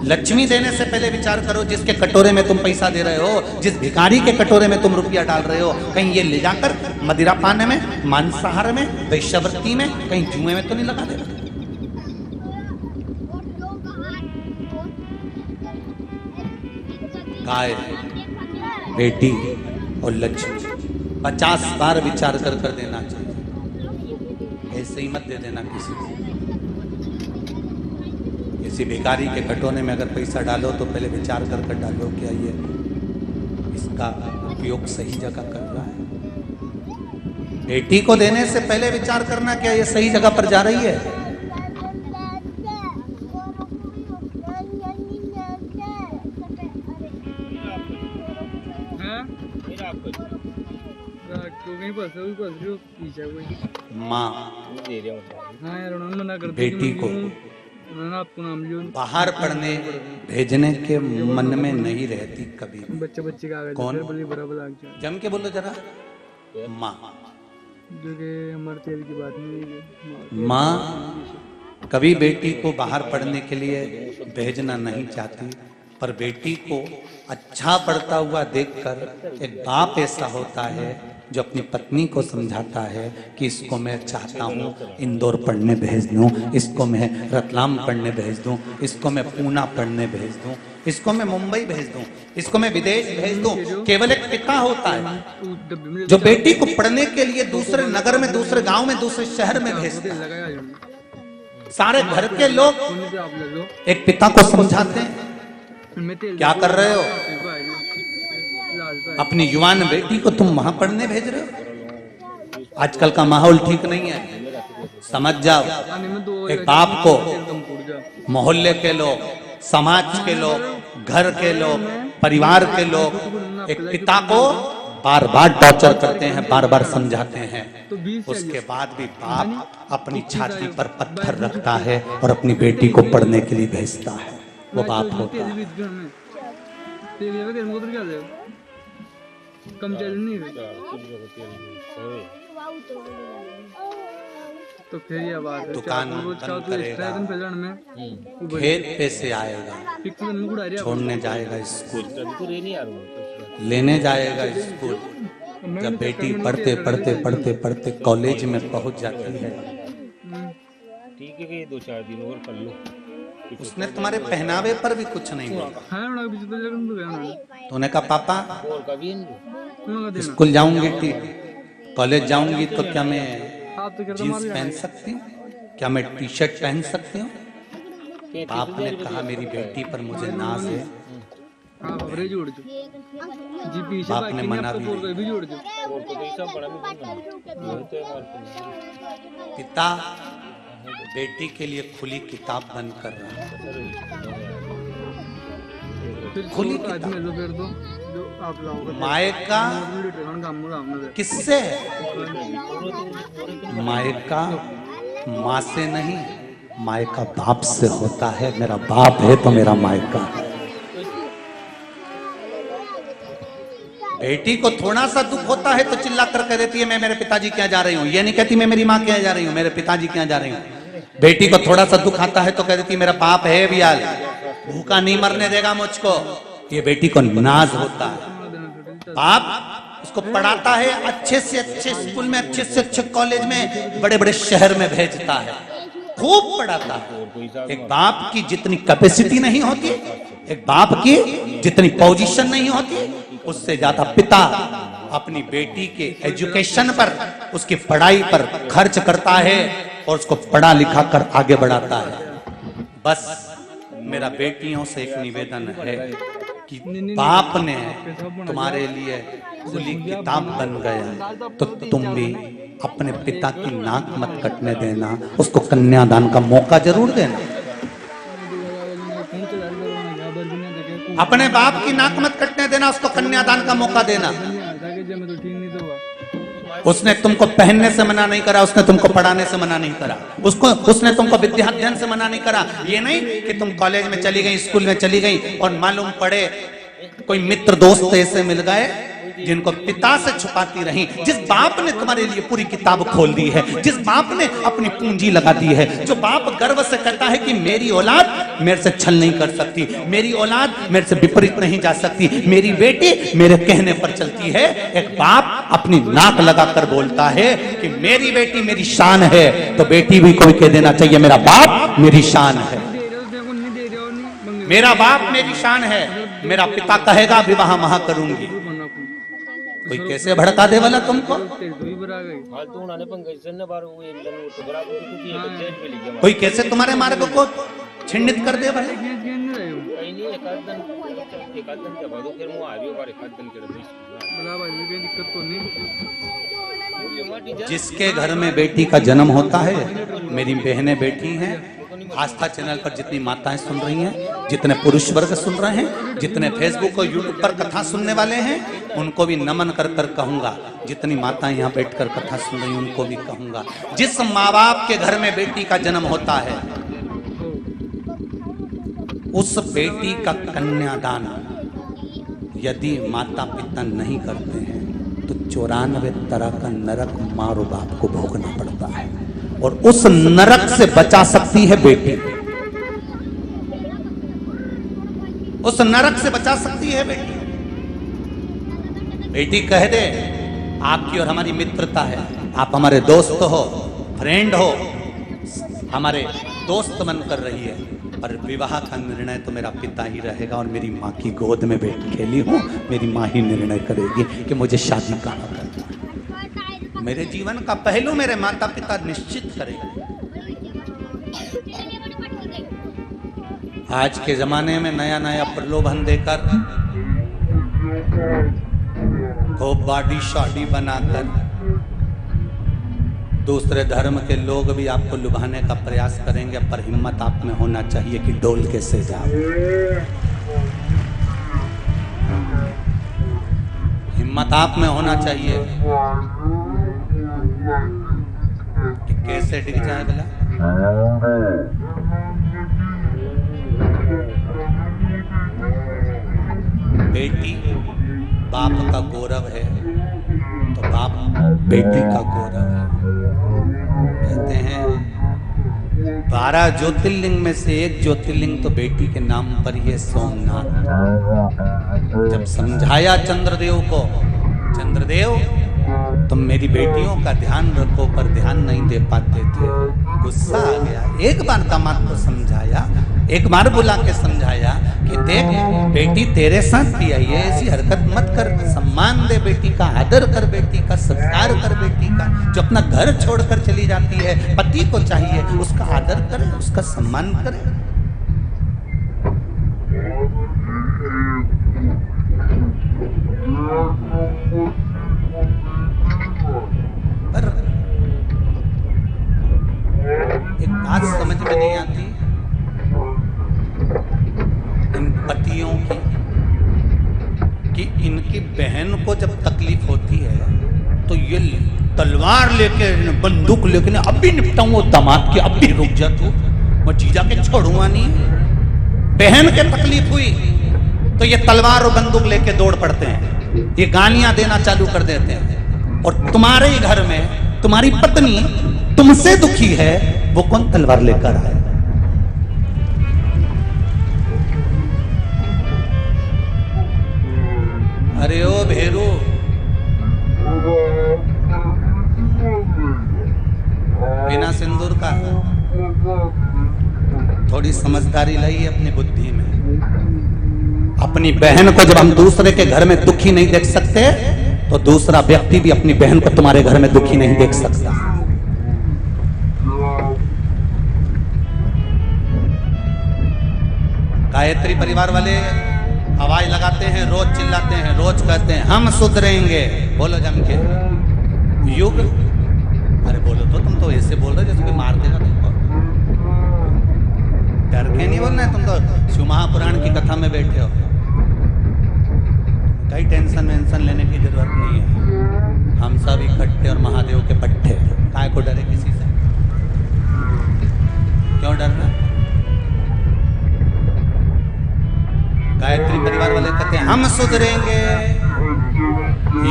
लक्ष्मी देने से पहले विचार करो, जिसके कटोरे में तुम पैसा दे रहे हो, जिस भिखारी के कटोरे में तुम रुपया डाल रहे हो, कहीं ये ले जाकर मदिरा पाने में, मांसाहार में, वैश्यवृत्ति में, कहीं जुए में तो नहीं लगा देगा। गाय, बेटी और लक्ष्मी 50 बार विचार कर देना चाहिए। ऐसे ही मत दे देना किसी को। किसी भिखारी के कटोरे में अगर पैसा डालो तो पहले विचार कर डालो, क्या ये इसका उपयोग सही जगह कर रहा है। बेटी को देने से पहले विचार करना, क्या ये सही जगह पर जा रही है। माँ बेटी को बाहर पढ़ने भेजने के मन में नहीं रहती कभी। बच्चे का कौन? जम के बोलो जरा। माँ जो कि हमारे तेल की बात नहीं। माँ कभी बेटी को बाहर पढ़ने के लिए भेजना नहीं चाहती, पर बेटी को अच्छा पढ़ता हुआ देखकर एक बाप ऐसा होता है जो अपनी पत्नी को समझाता है कि इसको मैं चाहता हूँ इंदौर पढ़ने भेज दूँ, इसको मैं रतलाम पढ़ने भेज दूँ, इसको मैं पूना पढ़ने भेज दूँ, इसको मैं मुंबई भेज दूँ, इसको मैं विदेश भेज दूँ। केवल एक पिता होता है जो बेटी को पढ़ने के लिए दूसरे नगर में, दूसरे गांव में, दूसरे शहर में भेजता है। सारे घर के लोग एक पिता को समझाते हैं, क्या कर रहे हो, अपनी युवान बेटी को तुम वहां पढ़ने भेज रहे हो, आजकल का माहौल ठीक नहीं है, समझ जाओ। एक बाप को मोहल्ले के लोग, समाज के लोग, घर के लोग, परिवार के लोग एक पिता को बार बार टॉर्चर करते हैं, बार बार समझाते हैं, उसके बाद भी बाप अपनी छाती पर पत्थर रखता है और अपनी बेटी को पढ़ने के लिए भेजता है। वो बाप होता है। तो फिर ये बात है, दुकान बंद करेगा, खेत पे से आएगा, छोड़ने जाएगा स्कूल, लेने जाएगा स्कूल। जब बेटी पढ़ते पढ़ते पढ़ते पढ़ते कॉलेज में पहुंच जाती है, ठीक है कि 2-4 दिन और कर लो, उसने तुम्हारे पहनावे पर भी कुछ नहीं बोला। तूने कहा पापा स्कूल जाऊंगी, ठीक, कॉलेज जाऊंगी तो क्या मैं जीन्स पहन सकती हूँ, क्या मैं टी शर्ट पहन सकती हूँ? बाप ने कहा मेरी बेटी पर मुझे नाज है, बाप ने मना भी नहीं। पिता बेटी के लिए खुली किताब बंद कर रहा है, खुली किताब। मायका किससे है? मायका माँ से नहीं, मायका बाप से होता है। मेरा बाप है तो मेरा मायका है। बेटी को थोड़ा सा दुख होता है तो चिल्ला कर कह देती है मैं मेरे पिताजी क्या जा रही हूँ, ये नहीं कहती मैं मेरी माँ क्या जा रही हूँ, मेरे पिताजी क्या जा रही हूँ। बेटी को थोड़ा सा दुख आता है तो कह देती मेरा बाप है बियाल, भूखा नहीं मरने देगा मुझको। ये बेटी को नाज होता है। बाप उसको पढ़ाता है, अच्छे से अच्छे स्कूल में, अच्छे से अच्छे कॉलेज में, बड़े बड़े शहर में भेजता है, खूब पढ़ाता है। एक बाप की जितनी कैपेसिटी नहीं होती, एक बाप की जितनी पोजीशन नहीं होती, उससे ज्यादा पिता अपनी बेटी के एजुकेशन पर, उसकी पढ़ाई पर खर्च करता है और उसको पढ़ा लिखा कर आगे बढ़ाता है। बस मेरा बेटियों से एक निवेदन है कि बाप ने तुम्हारे लिए खुली किताब बन गया तो तुम भी अपने पिता की नाक मत कटने देना, उसको कन्यादान का मौका जरूर देना। अपने बाप की नाक मत कटने देना, उसको कन्यादान का मौका देना। उसने तुमको पहनने से मना नहीं करा, उसने तुमको पढ़ाने से मना नहीं करा, उसने तुमको विद्याध्ययन से मना नहीं करा। ये नहीं कि तुम कॉलेज में चली गई, स्कूल में चली गई और मालूम पड़े कोई मित्र दोस्त ऐसे मिल गए जिनको पिता से छुपाती रही। जिस बाप ने तुम्हारे लिए पूरी किताब खोल दी है, जिस बाप ने अपनी पूंजी लगा दी है, जो बाप गर्व से कहता है कि मेरी औलाद मेरे से छल नहीं कर सकती, मेरी औलाद मेरे से विपरीत नहीं जा सकती, मेरी बेटी मेरे कहने पर चलती है। एक बाप अपनी नाक लगाकर बोलता है कि मेरी बेटी मेरी शान है, तो बेटी भी कोई कह देना चाहिए मेरा बाप मेरी शान है, मेरा बाप मेरी शान है। मेरा पिता कहेगा विवाह वहां करूंगी। कोई कैसे भड़का दे वाला तुमको, कोई कैसे तुम्हारे मार्ग को छिन्नित कर दे वाला। जिसके घर में बेटी का जन्म होता है, मेरी बहनें बैठी हैं, आस्था चैनल पर जितनी माताएं सुन रही हैं, जितने पुरुष वर्ग सुन रहे हैं, जितने फेसबुक और यूट्यूब पर कथा सुनने वाले हैं, उनको भी नमन कर कर कहूंगा। जितनी माताएं यहाँ बैठकर कथा सुन रही हैं उनको भी कहूंगा, जिस माँ बाप के घर में बेटी का जन्म होता है, उस बेटी का कन्यादान यदि माता पिता नहीं करते हैं तो 94 तरह का नरक माँ और बाप को भोगना पड़ता है। और उस नरक से बचा सकती है बेटी। उस नरक से बचा सकती है बेटी। बेटी कह दे आपकी और हमारी मित्रता है, आप हमारे दोस्त हो, फ्रेंड हो, हमारे दोस्त बनकर रही है, पर विवाह का निर्णय तो मेरा पिता ही रहेगा और मेरी माँ की गोद में बैठ खेली हूँ, मेरी माँ ही निर्णय करेगी कि मुझे शादी कहाँ करना है। मेरे जीवन का पहलू मेरे माता पिता निश्चित करेंगे। आज के जमाने में नया नया प्रलोभन देकर, खूब बॉडी शॉडी बनाकर दूसरे धर्म के लोग भी आपको लुभाने का प्रयास करेंगे, पर हिम्मत आप में होना चाहिए कि डोल कैसे जाओ। हिम्मत आप में होना चाहिए कि कैसे डिग जाए भला। बेटी बाप का गौरव है तो बाप बेटी का गौरव है। कहते हैं 12 ज्योतिर्लिंग में से एक ज्योतिर्लिंग तो बेटी के नाम पर ही है, सोमनाथ। जब समझाया चंद्रदेव को, चंद्रदेव तुम मेरी बेटियों का ध्यान रखो, पर ध्यान नहीं दे पाते थे, गुस्सा आ गया। एक बार दामाद को समझाया, एक बार बुला के समझाया कि देख बेटी तेरे साथ भी आई है, ऐसी हरकत मत कर, सम्मान दे बेटी का, आदर कर बेटी का, सत्कार कर बेटी का। जो अपना घर छोड़कर चली जाती है, पति को चाहिए उसका आदर करे, उसका सम्मान करे। पर एक बात समझ में नहीं आती इन पतियों की, कि इनकी बहन को जब तकलीफ होती है तो ये तलवार लेके, बंदूक लेके, अभी निपटाऊं वो दामाद की, अभी रुक जा तू, मैं जीजा के छोड़ूंगा नहीं। बहन के तकलीफ हुई तो ये तलवार और बंदूक लेके दौड़ पड़ते हैं, ये गालियां देना चालू कर देते हैं। और तुम्हारे ही घर में तुम्हारी पत्नी तुमसे दुखी है, वो कौन तलवार लेकर आए? अरे ओ भेरू, बिना सिंदूर का थोड़ी समझदारी लाई अपनी बुद्धि में। अपनी बहन को जब हम दूसरे के घर में दुखी नहीं देख सकते, तो दूसरा व्यक्ति भी अपनी बहन को तुम्हारे घर में दुखी नहीं देख सकता। गायत्री परिवार वाले आवाज लगाते हैं, रोज चिल्लाते हैं, रोज कहते हैं हम सुधरेंगे, बोलो जम के युग। अरे बोलो तो, तुम तो ऐसे बोल रहे जैसे कोई मार देगा तुमको। डर के नहीं बोलना है, तुम तो शिव महापुराण की कथा में बैठे हो, कई टेंशन वेंशन लेने की जरूरत नहीं है। हम सब इकट्ठे और महादेव के पट्टे, काय को डरे किसी से? क्यों डरना? गायत्री परिवार वाले कहते हैं हम सुधरेंगे,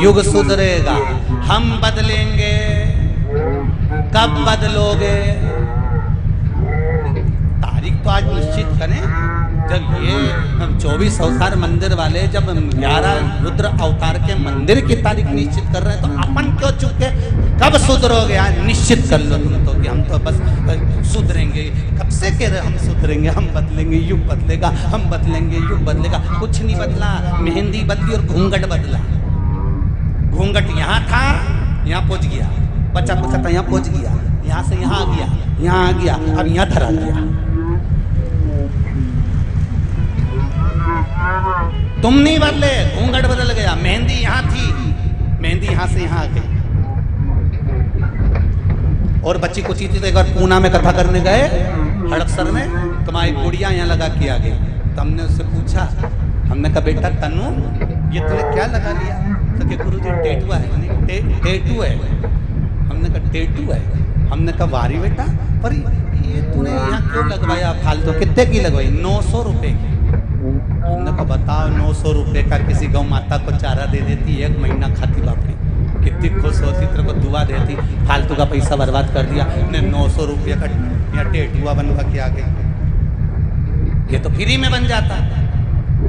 युग सुधरेगा, हम बदलेंगे। कब बदलोगे? तारीख तो आज निश्चित करें, जब ये 24 अवतार मंदिर वाले जब 11 रुद्र अवतार के मंदिर की तारीख निश्चित कर रहे हैं, तो अपन क्यों चुप के? कब सुधरोगे? आज निश्चित कर लो तुम तो कि हम तो बस सुधरेंगे। कब से कह रहे हम सुधरेंगे, हम बदलेंगे, युग बदलेगा, हम बदलेंगे, युग बदलेगा। कुछ नहीं बदला, मेहंदी बदली और घूंघट बदला। घूंघट यहाँ था, यहाँ पहुंच गया, बचा कुचा था, यहाँ पहुंच गया, यहाँ से यहाँ आ गया, यहाँ आ गया, अब यहाँ धरा गया। तुम नहीं बदले, घूंघट बदल गया। मेहंदी यहाँ थी, मेहंदी यहाँ से यहाँ आ गई। और बच्ची कुची थी तो एक बार पूना में कथा करने गए, हड़पसर में, तुम्हारी गुड़िया यहाँ लगा के आ गई। तो हमने उससे पूछा, हमने कहा बेटा तनु ये तूने क्या लगा लिया? तो कि गुरु जी टेटू है। टेटू है? हमने कहा टेटू है। हमने कहा वारी बेटा, पर ये तूने यहाँ क्यों लगवाया फालतू? कितने की लगवाई? 900 रुपए की। हमने कहा बताओ 900 रुपए का किसी गौ माता को चारा दे देती, 1 महीना खाती बापरी। कितनी खुश होती, तेरे को दुआ देती, फालतू का पैसा बर्बाद कर दिया ने 900 रुपये का या टेटुआ बनवा के आ गई, ये तो फ्री में बन जाता।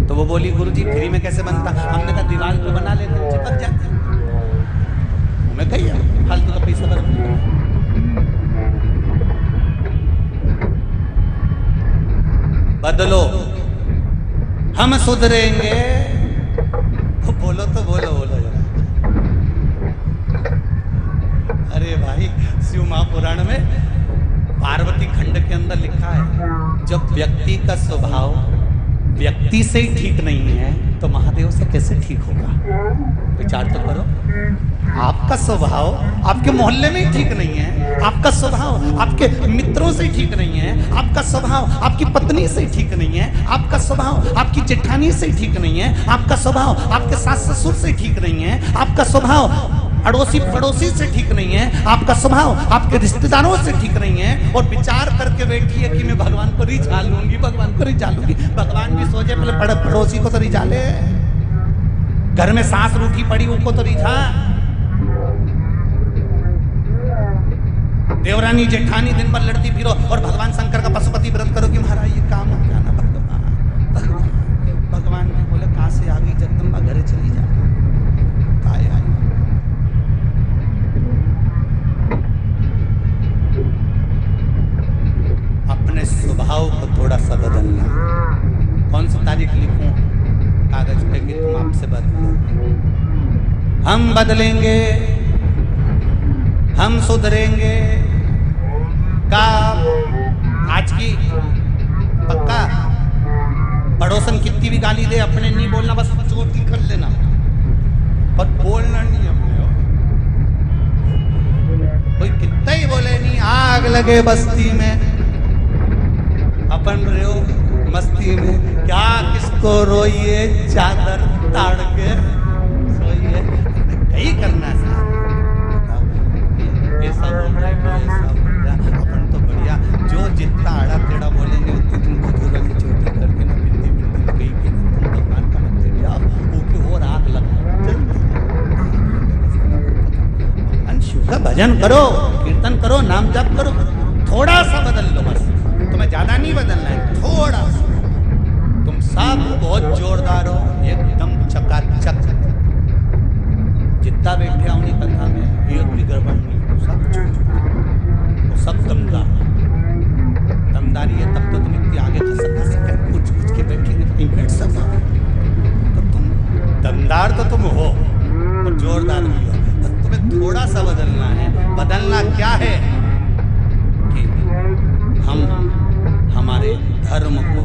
तो वो बोली गुरुजी फ्री में कैसे बनता? हमने कहा दीवार पे बना लेते, चिपक जाता। मैं कही फालतू का पैसा बर्बाद। बदलो, हम सुधरेंगे। बोलो तो बोलो जरा। अरे भाई, शिव महापुराण में पार्वती खंड के अंदर लिखा है, जब व्यक्ति का स्वभाव व्यक्ति से ही ठीक नहीं है तो महादेव से कैसे ठीक होगा? विचार तो करो। आपका स्वभाव आपके मोहल्ले में ही ठीक नहीं है, आपका स्वभाव आपके मित्रों से ठीक नहीं है, आपका स्वभाव आपकी पत्नी से ठीक नहीं है, आपका स्वभाव आपकी जेठानी से ठीक नहीं है, आपका स्वभाव आपके सास ससुर से ठीक नहीं है, आपका स्वभाव अड़ोसी पड़ोसी से ठीक नहीं है, आपका स्वभाव आपके रिश्तेदारों से ठीक नहीं है, और विचार करके बैठी है कि मैं भगवान को रिझा लूंगी, भगवान को रिझा लूंगी। भगवान भी सोचे पहले पड़ोसी को तो रिझा ले, घर में सास रूठी पड़ी उनको तो रिझा। देवरानी जेठानी दिन भर लड़ती फिरो और भगवान शंकर का पशुपति व्रत करो कि महाराज ये काम हो गया ना। भगवान ने बोले कहां से आ गई जगदम्बा, घरे चली जा। काय आई? अपने स्वभाव को थोड़ा सा बदलना। कौन सी तारीख लिखूं कागज पे कि तुम आपसे बदलो? हम बदलेंगे, हम सुधरेंगे। का आज की पक्का पड़ोसन कितनी भी गाली दे, अपने नहीं बोलना, बस चोटी कर लेना, पर बोलना नहीं अपने। कोई कितना ही बोले नहीं, आग लगे बस्ती में, अपन रहो मस्ती में, क्या किसको रोइए, चादर ताड़ के सोइए, कहीं करना है। ऐसा बोल रहा है, ऐसा बोल रहा है, अपन तो बढ़िया, जो जितना आड़ा टेढ़ा बोलेंगे उतनी तुम खजूर वाली चोटी करके ना बिंदी गई कि ना तुम भगवान का मंदिर जाओ, वो और आग लगा। भगवान शिव का भजन करो, कीर्तन करो, नाम जप करो, थोड़ा सा बदल लो बस। तुम्हें ज्यादा नहीं बदलना है, थोड़ा सा। तुम सब बहुत जोरदार हो, एकदम चकाचक। जितना बैठे उन्हीं कथा में एक भी गड़बड़ नहीं, सब दमदार। दमदारी है तब तो तुम इतनी आगे खसक कुछ के बैठेंगे, कहीं बैठ सको तो तुम दमदार तो तुम हो और जोरदार भी हो। तो तुम्हें थोड़ा सा बदलना है। बदलना क्या है कि हम हमारे धर्म को,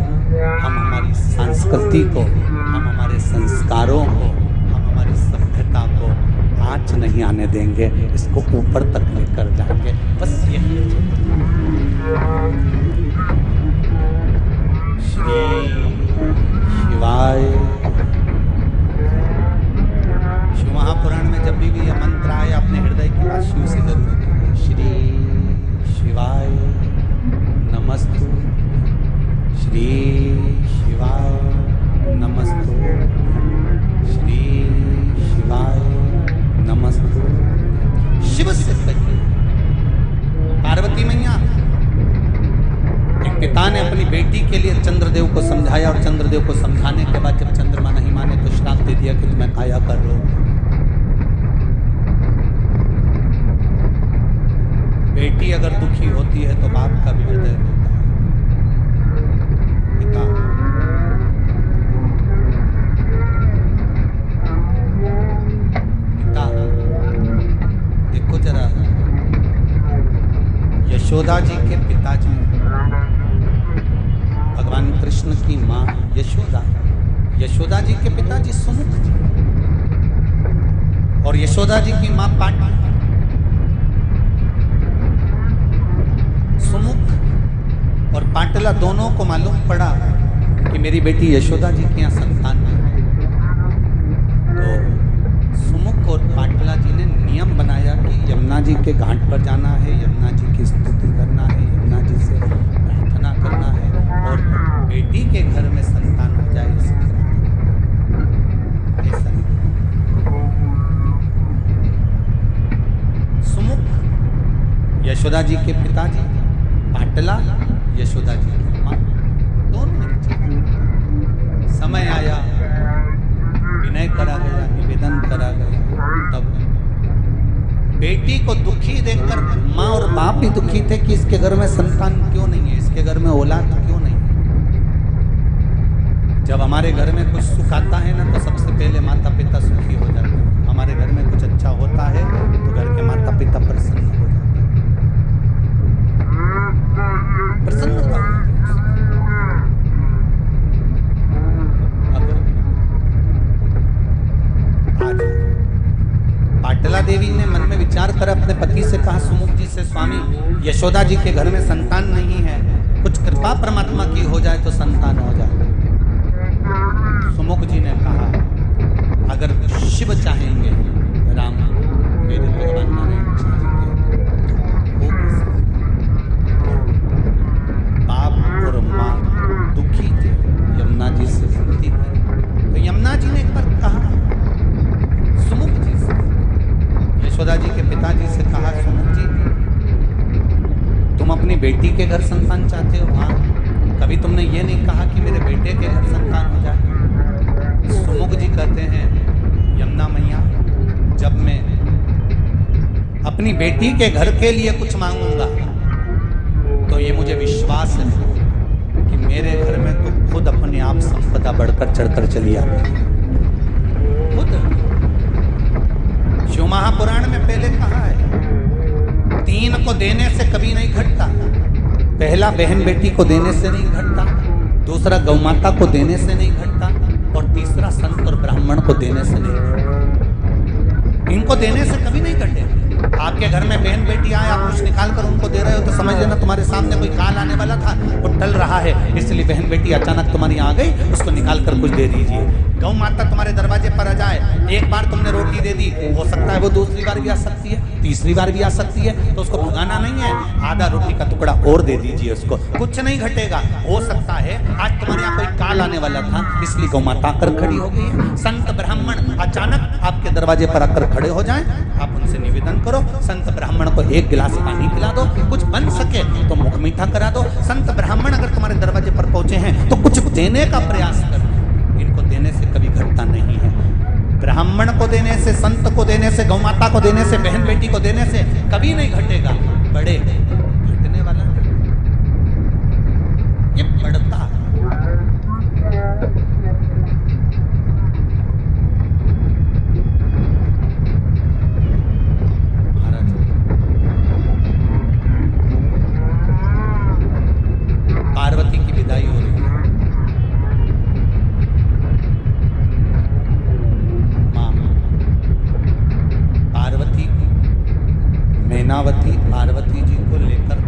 हम हमारी संस्कृति को, हम हमारे संस्कारों को, हम हमारी सभ्यता को आँच नहीं आने देंगे, इसको ऊपर तक लेकर जाएंगे, बस यही। श्री शिवाय। शिव महापुराण में जब भी ये मंत्र आए अपने हृदय की बात शिव से जरूर करिए। श्री शिवाय नमस्तु, श्री शिवाय नमस्तु, श्री शिवाय नमस्तु। शिव से कहिए। पार्वती मैया, एक पिता ने अपनी बेटी के लिए चंद्रदेव को समझाया और चंद्रदेव को समझाने के बाद जब चंद्रमा नहीं माने तो श्राप दे दिया कि तुम्हें काया कर लो। बेटी अगर दुखी होती है तो बाप का भी हृदय होता है। पिता देखो जरा, यशोदा जी के पिताजी भगवान कृष्ण की मां यशोदा, यशोदा जी के पिताजी सुमुख जी और यशोदा जी की मां पाटली। सुमुख और पाटला दोनों को मालूम पड़ा कि मेरी बेटी यशोदा जी के यहाँ संतान है, तो सुमुख और पाटला जी ने नियम बनाया कि यमुना जी के घाट पर जाना है, यमुना जी की स्तुति करना है, यमुना जी से प्रार्थना करना है और बेटी के घर में संतान हो जाए इसकी। ऐसा यशोदा जी के पिताजी पाटला, यशोदा जी की माँ, दोनों ने विचार। समय आया, विनय करा गया, निवेदन करा गया, तब बेटी को दुखी देखकर माँ और बाप भी दुखी थे कि इसके घर में संतान क्यों नहीं है, इसके घर में औलाद क्यों नहीं है। जब हमारे घर में कुछ सुख आता है ना, तो सबसे पहले माता पिता सुखी हो जाते हैं। हमारे घर में कुछ अच्छा होता है तो घर के माता पिता प्रसन्न हो जाते हैं, प्रसन्नता होती है। अब आज पाटला देवी ने मन में विचार कर अपने पति से कहा, सुमुख जी से, स्वामी यशोदा जी के घर में संतान नहीं है, कुछ कृपा परमात्मा की हो जाए तो संतान हो जाए। सुमुख जी ने कहा, अगर शिव चाहेंगे, राम मेरे भगवान नारायण चाहेंगे तो हो बाप और माँ दुखी थे, यमुना जी से विनती की। तो यमुना जी ने एक बार कहा सुमुख जी से, यशोदा जी के पिताजी से कहा, सुमुख जी तुम अपनी बेटी के घर संतान चाहते हो? हाँ। कभी तुमने ये नहीं कहा कि मेरे बेटे के घर संतान हो जाए? सुमुख जी कहते हैं, यमुना मैया, जब मैं अपनी बेटी के घर के लिए कुछ मांगूंगा तो ये मुझे विश्वास है कि मेरे घर में तो खुद अपने आप संपदा बढ़कर चढ़कर चली आती है। खुद शिव महापुराण में पहले कहा है, 3 को देने से कभी नहीं घटता। पहला बहन बेटी को देने से नहीं घटता, दूसरा गौमाता को देने से नहीं घटता, और तीसरा संत और ब्राह्मण को देने से नहीं घटता। इनको देने से कभी नहीं घटेगा। आपके घर में बहन बेटी आए, आप कुछ निकाल कर उनको दे रहे हो तो समझ लेना तुम्हारे सामने कोई काल आने वाला था, वो टल रहा है, इसलिए बहन बेटी अचानक तुम्हारी यहाँ आ गई, उसको निकाल कर कुछ दे दीजिए। गौ माता तुम्हारे दरवाजे पर आ जाए, एक बार तुमने रोटी दे दी, हो सकता है वो दूसरी बार भी आ सकती है, तीसरी बार भी आ सकती है, तो उसको भगाना नहीं है, आधा रोटी का टुकड़ा और दे दीजिए उसको, कुछ नहीं घटेगा। हो सकता है आज तुम्हारे यहाँ कोई काल आने वाला था, इसलिए गौ माता आकर खड़ी हो गई है। संत ब्राह्मण अचानक आपके दरवाजे पर आकर खड़े हो जाएं, आप उनसे निवेदन करो, संत ब्राह्मण को 1 गिलास पानी पिला दो, कुछ बन सके तो मुख मीठा करा दो। संत ब्राह्मण अगर तुम्हारे दरवाजे पर पहुंचे हैं तो कुछ देने का प्रयास करो, इनको देने से कभी घटता नहीं है। ब्राह्मण को देने से, संत को देने से, गौ माता को देने से, बहन बेटी को देने से कभी नहीं घटेगा। बड़े घटने वाला ये बढ़ता है। पार्वती की विदाई हो रही है, माँ पार्वती मैनावती पार्वती जी को लेकर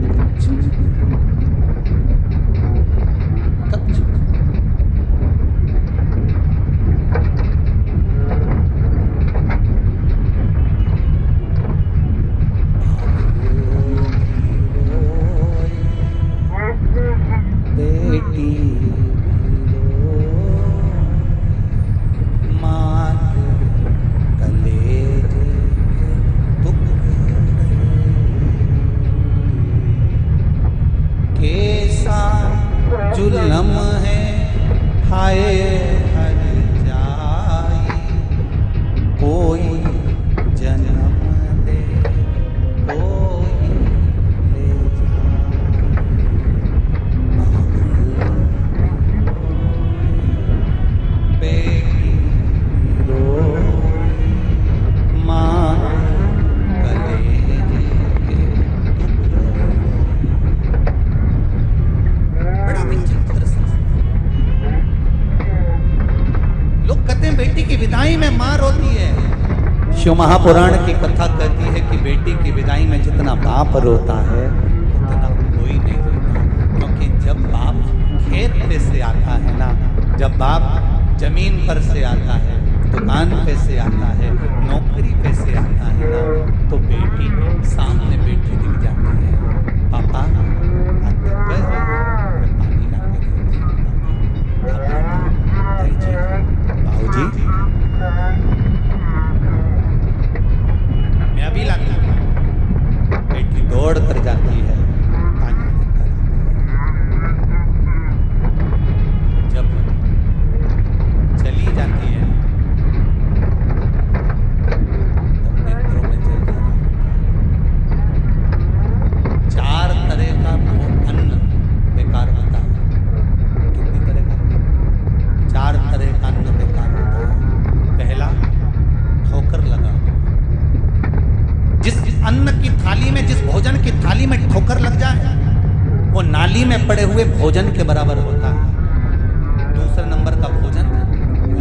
जुलम है हाय हर जाई, कोई जन्म दे कोई ले जाए। बेटी रोए माँ कलेजे के बड़ा विचित्र दृश्य। लोग कहते हैं बेटी की विदाई में मां रोती है। शिव महापुराण की कथा कहती है कि बेटी की विदाई में जितना बाप रोता है उतना कोई नहीं रोता, क्योंकि जब बाप खेत पे से आता है ना, जब बाप जमीन पर से आता है, दुकान पे से आता है, नौकरी पे से आता है ना, तो बेटी सामने बेटी दिख जाती है। पापा आते गए हो, मैं पानी ला के देती हूँ। पापा दीजिए, बाबूजी मैं अभी लाता हूँ। बेटी दौड़ कर जाती अन्न की थाली में, जिस भोजन की थाली में ठोकर लग जाए वो नाली में पड़े हुए भोजन के बराबर होता है। दूसरे नंबर का भोजन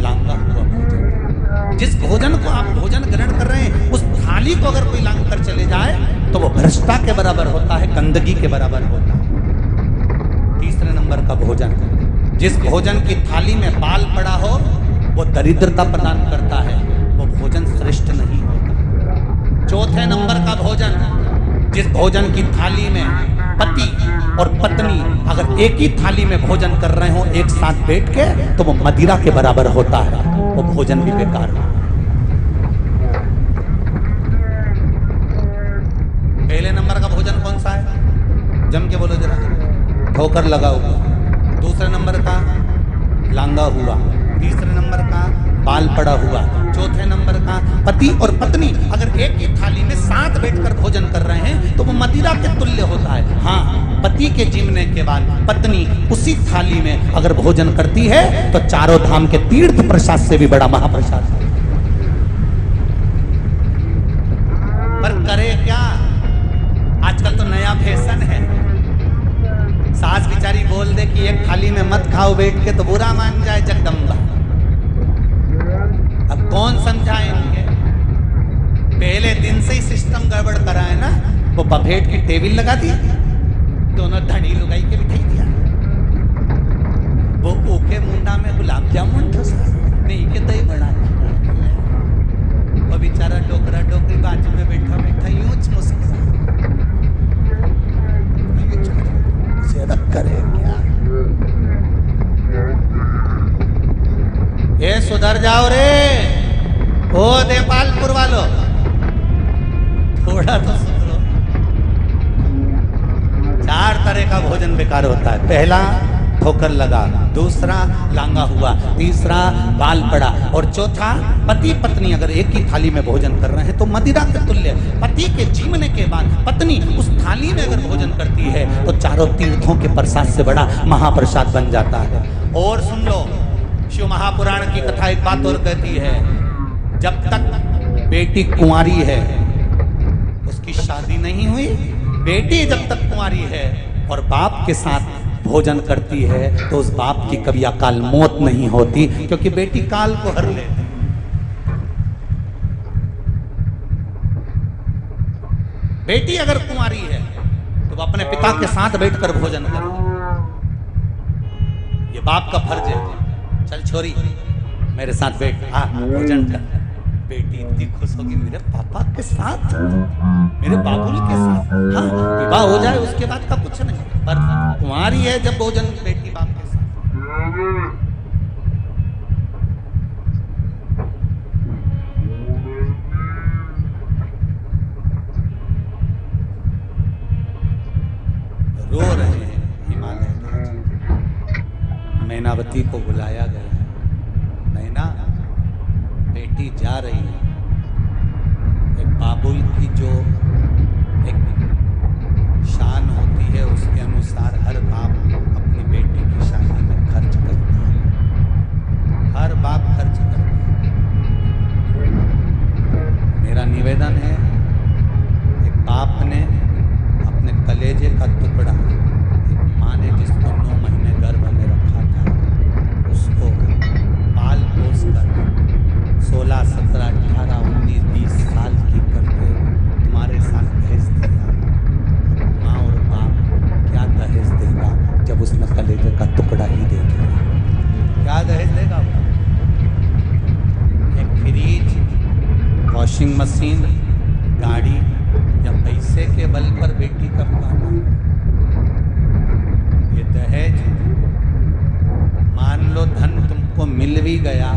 लांगा हुआ भोजन। जिस भोजन को आप भोजन ग्रहण कर रहे हैं उस थाली को अगर कोई लांग कर चले जाए तो वो भ्रष्टा के बराबर होता है, गंदगी के बराबर होता है। तीसरे नंबर का भोजन, जिस भोजन की थाली में बाल पड़ा हो वो दरिद्रता प्रदान करता है, वो भोजन श्रेष्ठ नहीं होता। चौथे नंबर का भोजन, जिस भोजन की थाली में पति और पत्नी अगर एक ही थाली में भोजन कर रहे हो एक साथ बैठ के तो वो मदिरा के बराबर होता है, वो भोजन भी बेकार हो। पहले नंबर का भोजन कौन सा है? जम के बोलो जरा। ठोकर लगा हुआ। दूसरे नंबर का लांगा हुआ। तीसरे नंबर का बाल पड़ा हुआ। चौथे नंबर का पति और पत्नी अगर एक ही थाली में साथ बैठकर भोजन कर रहे हैं तो वो मदिरा के तुल्य होता है। हाँ, पति के जिमने के बाद पत्नी उसी थाली में अगर भोजन करती है तो चारों धाम के तीर्थ प्रसाद से भी बड़ा महाप्रसाद है। पर करे क्या? आजकल तो नया फैशन है, सास बिचारी बोल दे कि एक थाली में मत खाओ बैठ के तो बुरा मान जाए जगदम्बा। अब कौन समझाए इनके? पहले दिन से ही सिस्टम गड़बड़ करा है ना। वो बफेट की टेबल लगा दी, दोनों धनी लुगाई के बिठाई दिया। वो ओके मुंडा में गुलाब जामुन ठुसा नहीं के दही बड़ा। वो बेचारा डोकरा डोकरी बाजू में बैठा बैठा यूं मुस्कुरा से रख करे क्या? ये सुधर जाओ रे ओ देपालपुर वालों, थोड़ा तो सुधरो। चार तरह का भोजन बेकार होता है। पहला ठोकर लगा, दूसरा लांगा हुआ, तीसरा बाल पड़ा और चौथा पति पत्नी अगर एक ही थाली में भोजन कर रहे हैं तो मदिरा के तुल्य। पति के जीवने के बाद पत्नी उस थाली में अगर भोजन करती है तो चारों तीर्थों के प्रसाद से बड़ा महाप्रसाद बन जाता है। और सुन लो, शिव महापुराण की कथा एक बात और कहती है, जब तक बेटी कुंवारी है, उसकी शादी नहीं हुई, बेटी जब तक कुंवारी है और बाप के साथ भोजन करती है तो उस बाप की कभी अकाल मौत नहीं होती, क्योंकि बेटी काल को हर लेती। बेटी अगर कुंवारी है तो वो अपने पिता के साथ बैठकर भोजन करे, ये बाप का फर्ज है। चल छोरी मेरे साथ बैठ, हाँ भोजन कर। बेटी इतनी खुश होगी, मेरे पापा के साथ, मेरे बाबुल के साथ। हाँ, विवाह हो जाए उसके बाद का कुछ नहीं, पर कुंवारी है जब भोजन बेटी बाप के साथ। रो रहे हैं हिमालय राज। मैनावती को बुलाया गया। मैना, बेटी जा रही है। एक बाबुल की जो एक शान होती है उसके अनुसार हर बाप अपनी बेटी की शादी में खर्च करता है। हर बाप खर्च करता है। मेरा निवेदन है, एक बाप ने अपने कलेजे का टुकड़ा, एक माँ ने जिसको 9 महीने गर्भ में रखा था, उसको पाल पोस कर 16, 17, 18, 19, 20 साल की करके तुम्हारे साथ भेज दिया। माँ और बाप क्या दहेज देगा जब उसने कलेजे का टुकड़ा ही दे दिया? क्या दहेज देगा वो? एक फ्रिज, वॉशिंग मशीन, गाड़ी या पैसे के बल पर बेटी का पाना, ये दहेज। मान लो धन तुमको मिल भी गया,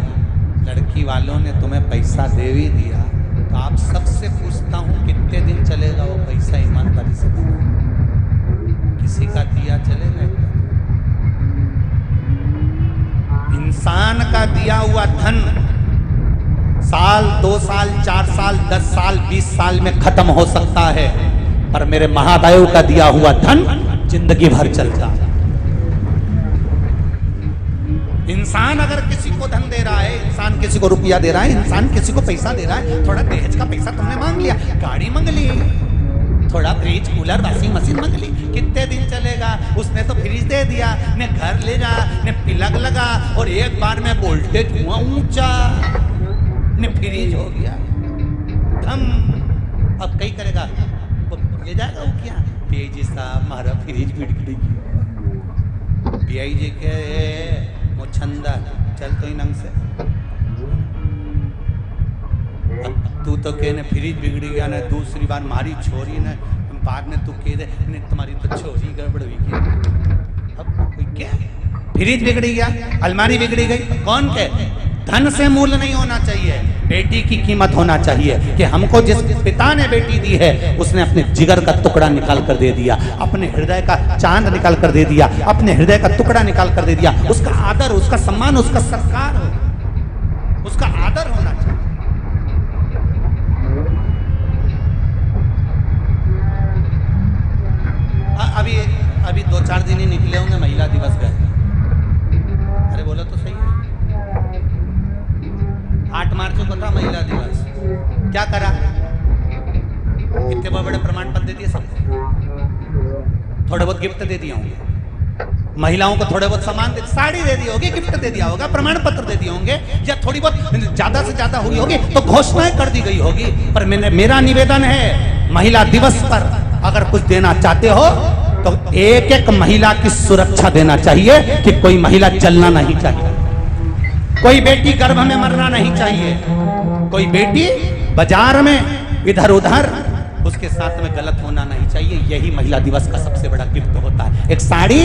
लड़की वालों ने तुम्हें पैसा दे भी दिया, तो आप सबसे पूछता हूं कितने दिन चलेगा वो पैसा? ईमानदारी से देना। किसी का दिया चलेगा? इंसान का दिया हुआ धन साल, 2 साल, 4 साल, 10 साल, 20 साल में खत्म हो सकता है, पर मेरे महादेव का दिया हुआ धन जिंदगी भर चलता है। इंसान अगर किसी को धन दे रहा है, इंसान किसी को रुपया दे रहा है, इंसान किसी को पैसा दे रहा है, थोड़ा दहेज का पैसा तुमने मांग लिया, गाड़ी मांग ली, थोड़ा फ्रिज कूलर वॉशिंग मशीन मंग ली, कितने दिन चलेगा? उसने तो फ्रिज दे दिया, ने घर ले जा, ने प्लग लगा और एक बार में वोल्टेज हुआ ऊंचा, ने फ्रिज हो गया धम। अब कई करेगा, वो ले जाएगा वो क्या? पीआईजी साहब हमारा फ्रिज बिगड़ गई। पीआईजी के मोछंदा चल तो ही नंग से, तू तो कहने फ्रिज बिगड़ी गया ना, दूसरी बार मारी छोरी ने बाद में तू कह दे ने तुम्हारी तो छोरी गड़बड़ हुई क्या? अब कोई क्या फ्रिज बिगड़ी गया, अलमारी बिगड़ी गई, कौन कहे? धन से मूल्य नहीं होना चाहिए, बेटी की कीमत होना चाहिए कि हमको जिस पिता ने बेटी दी है उसने अपने जिगर का टुकड़ा निकाल कर दे दिया, अपने हृदय का चांद निकाल कर दे दिया, अपने हृदय का टुकड़ा निकाल कर दे दिया। उसका आदर, उसका सम्मान, उसका सत्कार हो, उसका आदर होना चाहिए। अभी 2-4 दिन ही निकले होंगे, महिला दिवस गए। अरे बोलो तो सही है, 8 मार्च को था महिला दिवस, क्या करा? इतने बड़े प्रमाण पत्र दे दिए सबको, थोड़े बहुत गिफ्ट दे दिए होंगे, महिलाओं को थोड़े बहुत सामान दे, साड़ी दे दी होगी, गिफ्ट दे दिया होगा, प्रमाण पत्र दे दिए होंगे, या थोड़ी बहुत ज्यादा से ज्यादा हुई होगी तो घोषणाएं कर दी गई होगी। पर मेरा निवेदन है, महिला दिवस पर अगर कुछ देना चाहते हो तो एक एक महिला की सुरक्षा देना चाहिए कि कोई महिला जलना नहीं चाहिए, कोई बेटी गर्भ में मरना नहीं चाहिए, कोई बेटी बाजार में इधर उधर उसके साथ में गलत होना नहीं चाहिए। यही महिला दिवस का सबसे बड़ा गिफ्ट होता है। एक साड़ी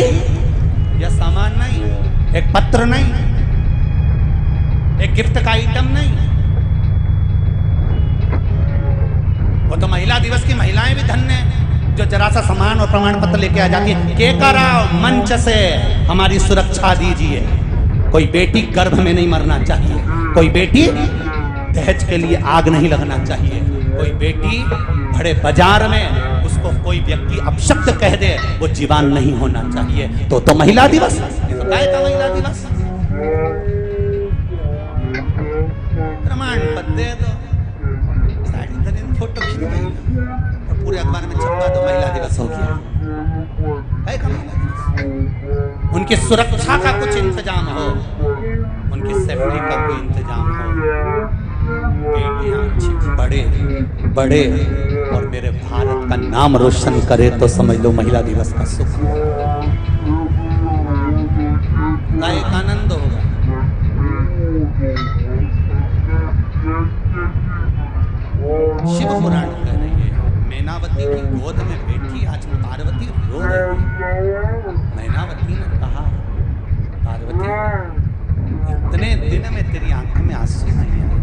या सामान नहीं, एक पत्र नहीं, एक गिफ्ट का आइटम नहीं, वो तो महिला दिवस की महिलाएं भी धन्य हैं जो जरा सा सामान और प्रमाण पत्र लेके आ जाती है। के करा मंच से हमारी सुरक्षा दीजिए। कोई बेटी गर्भ में नहीं मरना चाहिए, कोई बेटी दहेज के लिए आग नहीं लगना चाहिए, कोई बेटी बड़े बाजार में उसको कोई व्यक्ति अपशब्द कह दे वो जीवान नहीं होना चाहिए। तो महिला दिवस, ये तो काय का महिला दिवस? प्रमाण पत्र दे दो, साड़ी धरी फोटो खिंचवाई और पूरे अखबार में छपवा दो, महिला दिवस हो गया। है का महिला दिवस? उनकी सुरक्षा का कुछ इंतजाम हो, उनकी सेफ्टी का कोई इंतजाम हो, बेटियां अच्छी बढ़े बढ़े और मेरे भारत का नाम रोशन करे तो समझ लो महिला दिवस का सुख का एक आनंद होगा। शिव पुराण कह रही है, मैनावती की गोद में बैठी आज पार्वती रो रही है। मैनावती ने कहा, पार्वती इतने दिन में तेरी आंख में आंसू नहीं आया,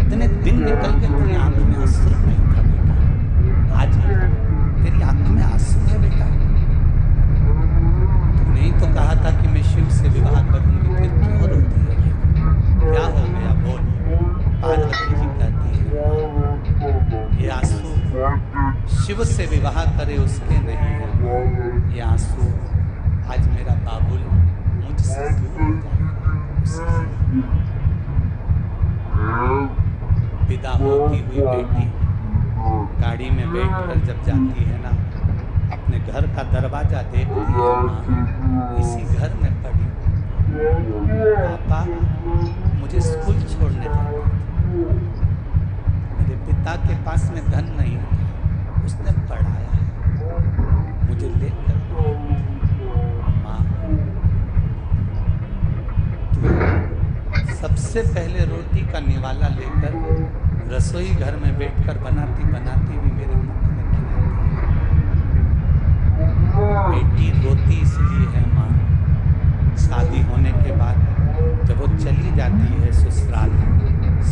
इतने दिन निकल के तेरी आंख में आंसू नहीं था बेटा, आज तेरी आंख में आंसू है बेटा। तूने ही तो कहा था कि मैं शिव से विवाह करूंगी, फिर क्यों रोती है? क्या हो गया बोल? पार्वती जी कहती है, ये आंसू शिव से विवाह करे उसके नहीं है, ये आंसू आज मेरा बाबुल मुझसे दूर हो जाएगा। विदा होती हुई बेटी गाड़ी में बैठकर जब जाती है ना, अपने घर का दरवाजा देखती है, माँ इसी घर में पड़ी, पापा मुझे स्कूल छोड़ने जाना, मेरे पिता के पास में धन नहीं था, उसने पढ़ाया है, मुझे लेकर माँ तू सबसे पहले रोटी का निवाला लेकर रसोई घर में बैठकर बनाती बनाती भी मेरे मुख में खिलाती। बेटी रोती इसलिए है माँ, शादी होने के बाद जब वो चली जाती है ससुराल,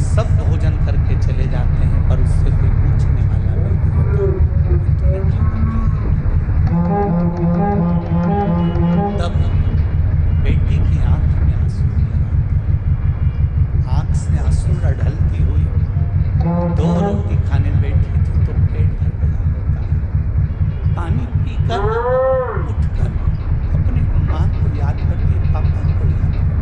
सब भोजन करके चले जाते हैं पर उससे कोई पूछने वाला नहीं होता। तब बेटी की आंख में आंसू, आंख से आंसू ढलती हुई 2 रोटी खाने बैठी थी तो पेट भर गया होता है। पानी पीकर उठकर अपनी माँ को याद करती, पापा को याद करती।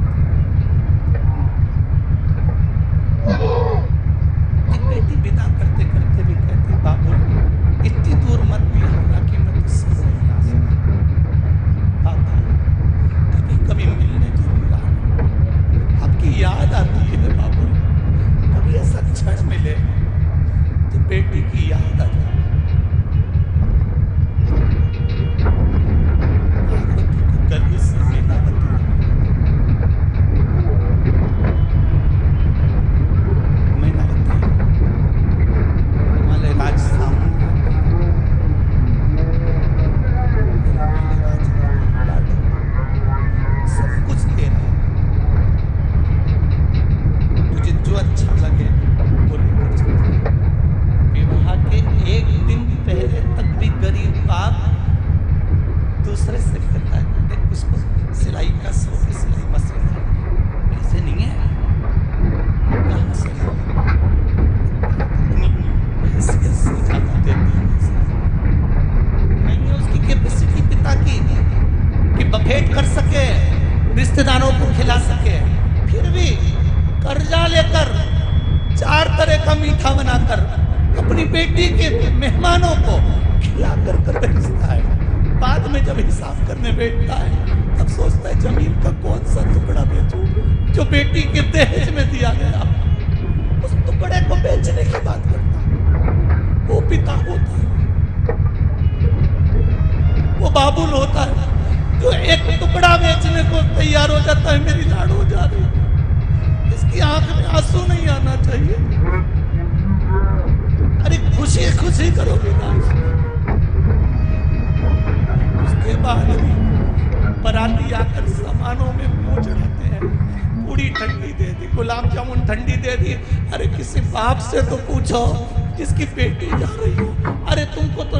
मीठा बनाकर अपनी बेटी के मेहमानों को खिला कर भेजता है। बाद में जब हिसाब करने बैठता है तब सोचता है जमीन का कौन सा टुकड़ा बेचूं जो बेटी के दहेज में दिया गया। उस टुकड़े को बेचने की बात करता है। वो पिता होता है, वो बाबुल होता है जो एक टुकड़ा बेचने को तैयार हो जाता है। मेरी लाड हो जा रही, इसकी आंख में आंसू नहीं आना चाहिए। अरे खुशी खुशी करो बेटा। उसके बाद भी बराती आकर सामानों में मुंह चढ़ाते हैं। पूरी ठंडी दे दी, गुलाब जामुन ठंडी दे दी। अरे किसी बाप से तो पूछो जिसकी बेटी जा रही हो। अरे तुमको तो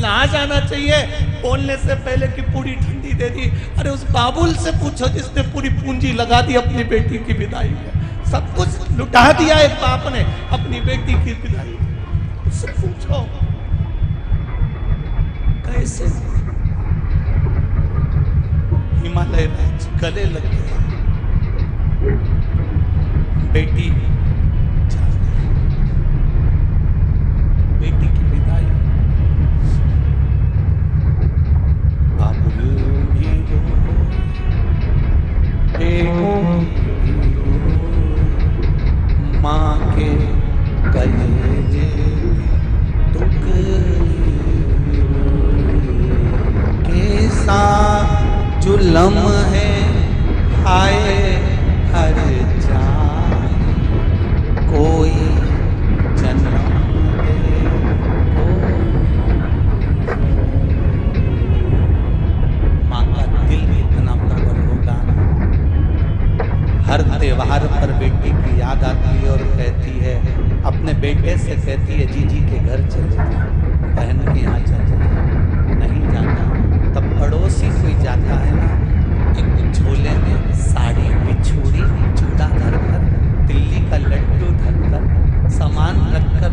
लाज आना चाहिए बोलने से पहले कि पूरी ठंडी दे दी। अरे उस बाबुल से पूछो जिसने पूरी पूंजी लगा दी अपनी बेटी की विदाई में। सब कुछ लुटा दिया एक बाप ने अपनी बेटी की विदाई में। उससे पूछो कैसे हिमालय राज गले लग गया। बेटी जा रही, बेटी की विदाई। बाबुल भी रो, बेटी भी रो, माँ के कलेजे कैसा जुलम है आए हर जाए कोई जन्म दे माँ का दिल इतना प्रबल होगा। हर त्योहार पर बेटी की याद आती है और कहती है, अपने बेटे से कहती है जीजी के घर चले जाओ, बहन के यहाँ चले जाओ। नहीं जाता तब पड़ोसी कोई जाता है ना, एक झोले में साड़ी बिछूड़ी चूड़ा धरकर, दिल्ली का लड्डू धरकर, सामान रखकर,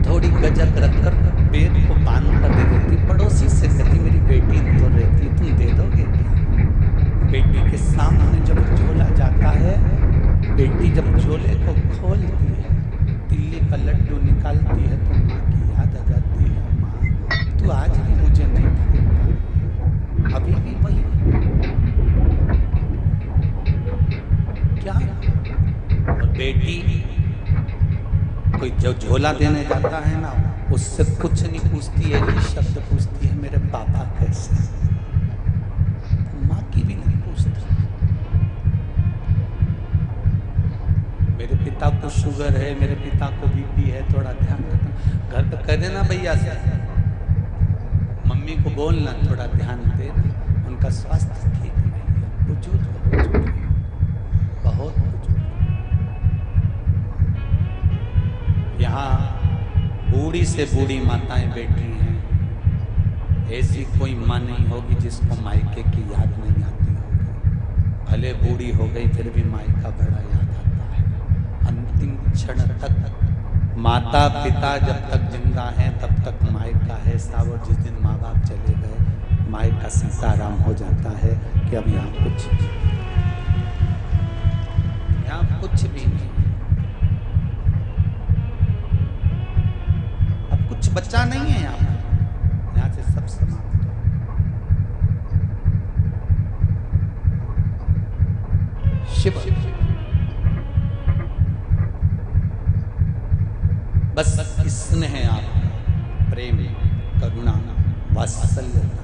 थोड़ी गजक रखकर पेट को बांध कर दे देती। पड़ोसी से कहती मेरी बेटी तो रहती, तुम दे दोगे क्या? बेटी के सामने जब झोला जाता है, बेटी जब झोले को खोलती है, दिल्ली का लड्डू निकालती है तो माँ की याद आ जाती है। माँ तू आज भी मुझे नहीं भूलता, अभी भी वही क्या। और बेटी कोई जो झोला देने जाता है ना, उससे कुछ नहीं पूछती है, एक शब्द पूछती है, मेरे पापा कैसे। माँ की भी नहीं पूछती। मेरे पिता को शुगर है, मेरे पिता को बीपी है, थोड़ा ध्यान रखना। घर पे कह देना भैया से, मम्मी को बोलना थोड़ा ध्यान देना, उनका स्वास्थ्य ठीक नहीं है, बुजुर्ग हो चुके हैं, बहुत बुजुर्ग। यहाँ बूढ़ी से बूढ़ी माताएं बैठी हैं, ऐसी कोई माँ नहीं होगी जिसको मायके की याद नहीं आती होगी। भले बूढ़ी हो गई फिर भी मायका बड़ा याद आता है। अंतिम क्षण तक माता पिता जब तक जिंदा हैं तब तक मायका है साहब, और जिस दिन माँ बाप चले गए मायका सीताराम हो जाता है कि अब यहाँ कुछ भी नहीं, अब कुछ बच्चा नहीं है यहाँ से सब समाप्त हो। शिव बस स्नेह आप प्रेम करुणा वात्सल्यता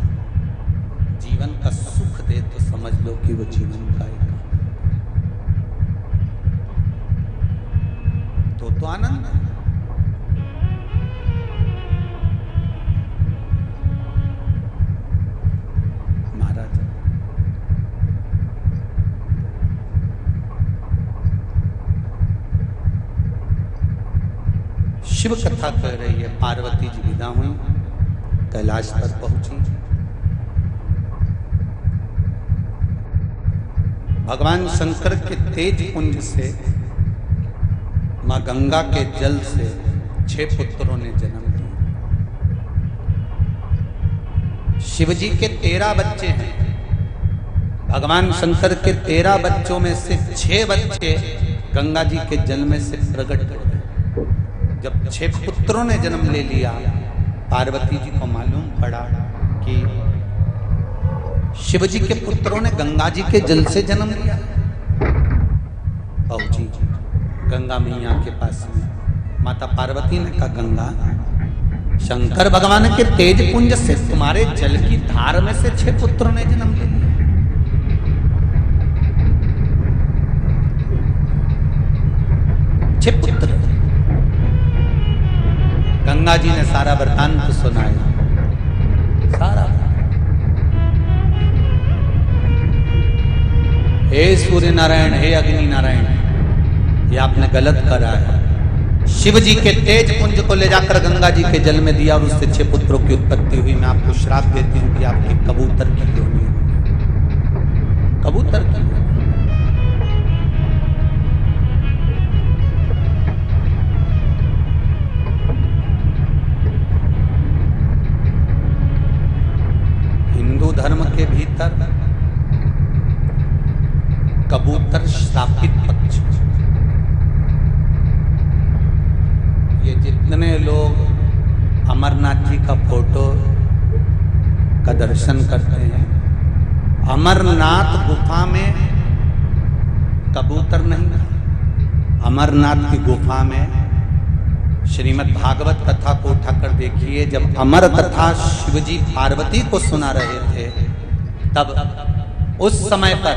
जीवन का सुख दे तो समझ लो कि वो जीवन का एक तो आनंद है। महाराज शिव कथा कह रही है। पार्वती जी विदा हुई, कैलाश पर पहुंची। भगवान शंकर के तेज पुंज से मां गंगा के जल से 6 पुत्रों ने जन्म लिया। शिवजी के 13 बच्चे हैं। भगवान शंकर के 13 बच्चों में से 6 बच्चे गंगा जी के जल में से प्रकट हो गए। जब 6 पुत्रों ने जन्म ले लिया, पार्वती जी को मालूम पड़ा कि शिव जी के पुत्रों ने गंगा जी के जल से जन्म लिया। बहू जी गंगा मैया के पास में, माता पार्वती ने कहा, गंगा, शंकर भगवान के तेज पुंज से तुम्हारे जल की धार में से 6 पुत्रों ने जन्म ले लिया। 6 पुत्र। गंगा जी ने सारा वृतांत सुनाया, सारा। हे सूर्य नारायण, हे अग्नि नारायण, ये आपने गलत करा है। शिव जी के तेज पुंज को ले जाकर गंगा जी के जल में दिया और उससे 6 पुत्रों की उत्पत्ति हुई। मैं आपको श्राप देती हूं कि आपके कबूतर की योनि होगी, कबूतर की। हिंदू धर्म के भीतर कबूतर श्रापित पक्षी। ये जितने लोग अमरनाथ जी का फोटो का दर्शन करते हैं, अमरनाथ गुफा में कबूतर नहीं था। अमरनाथ की गुफा में श्रीमद् भागवत कथा को उठाकर देखिए, जब अमर कथा शिवजी पार्वती को सुना रहे थे, तब उस समय पर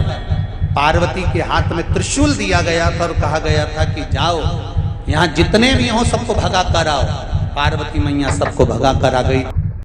पार्वती के हाथ में त्रिशूल दिया गया था और कहा गया था कि जाओ, यहाँ जितने भी हो सबको भगा कर आओ। पार्वती मैया सबको भगा कर आ गई।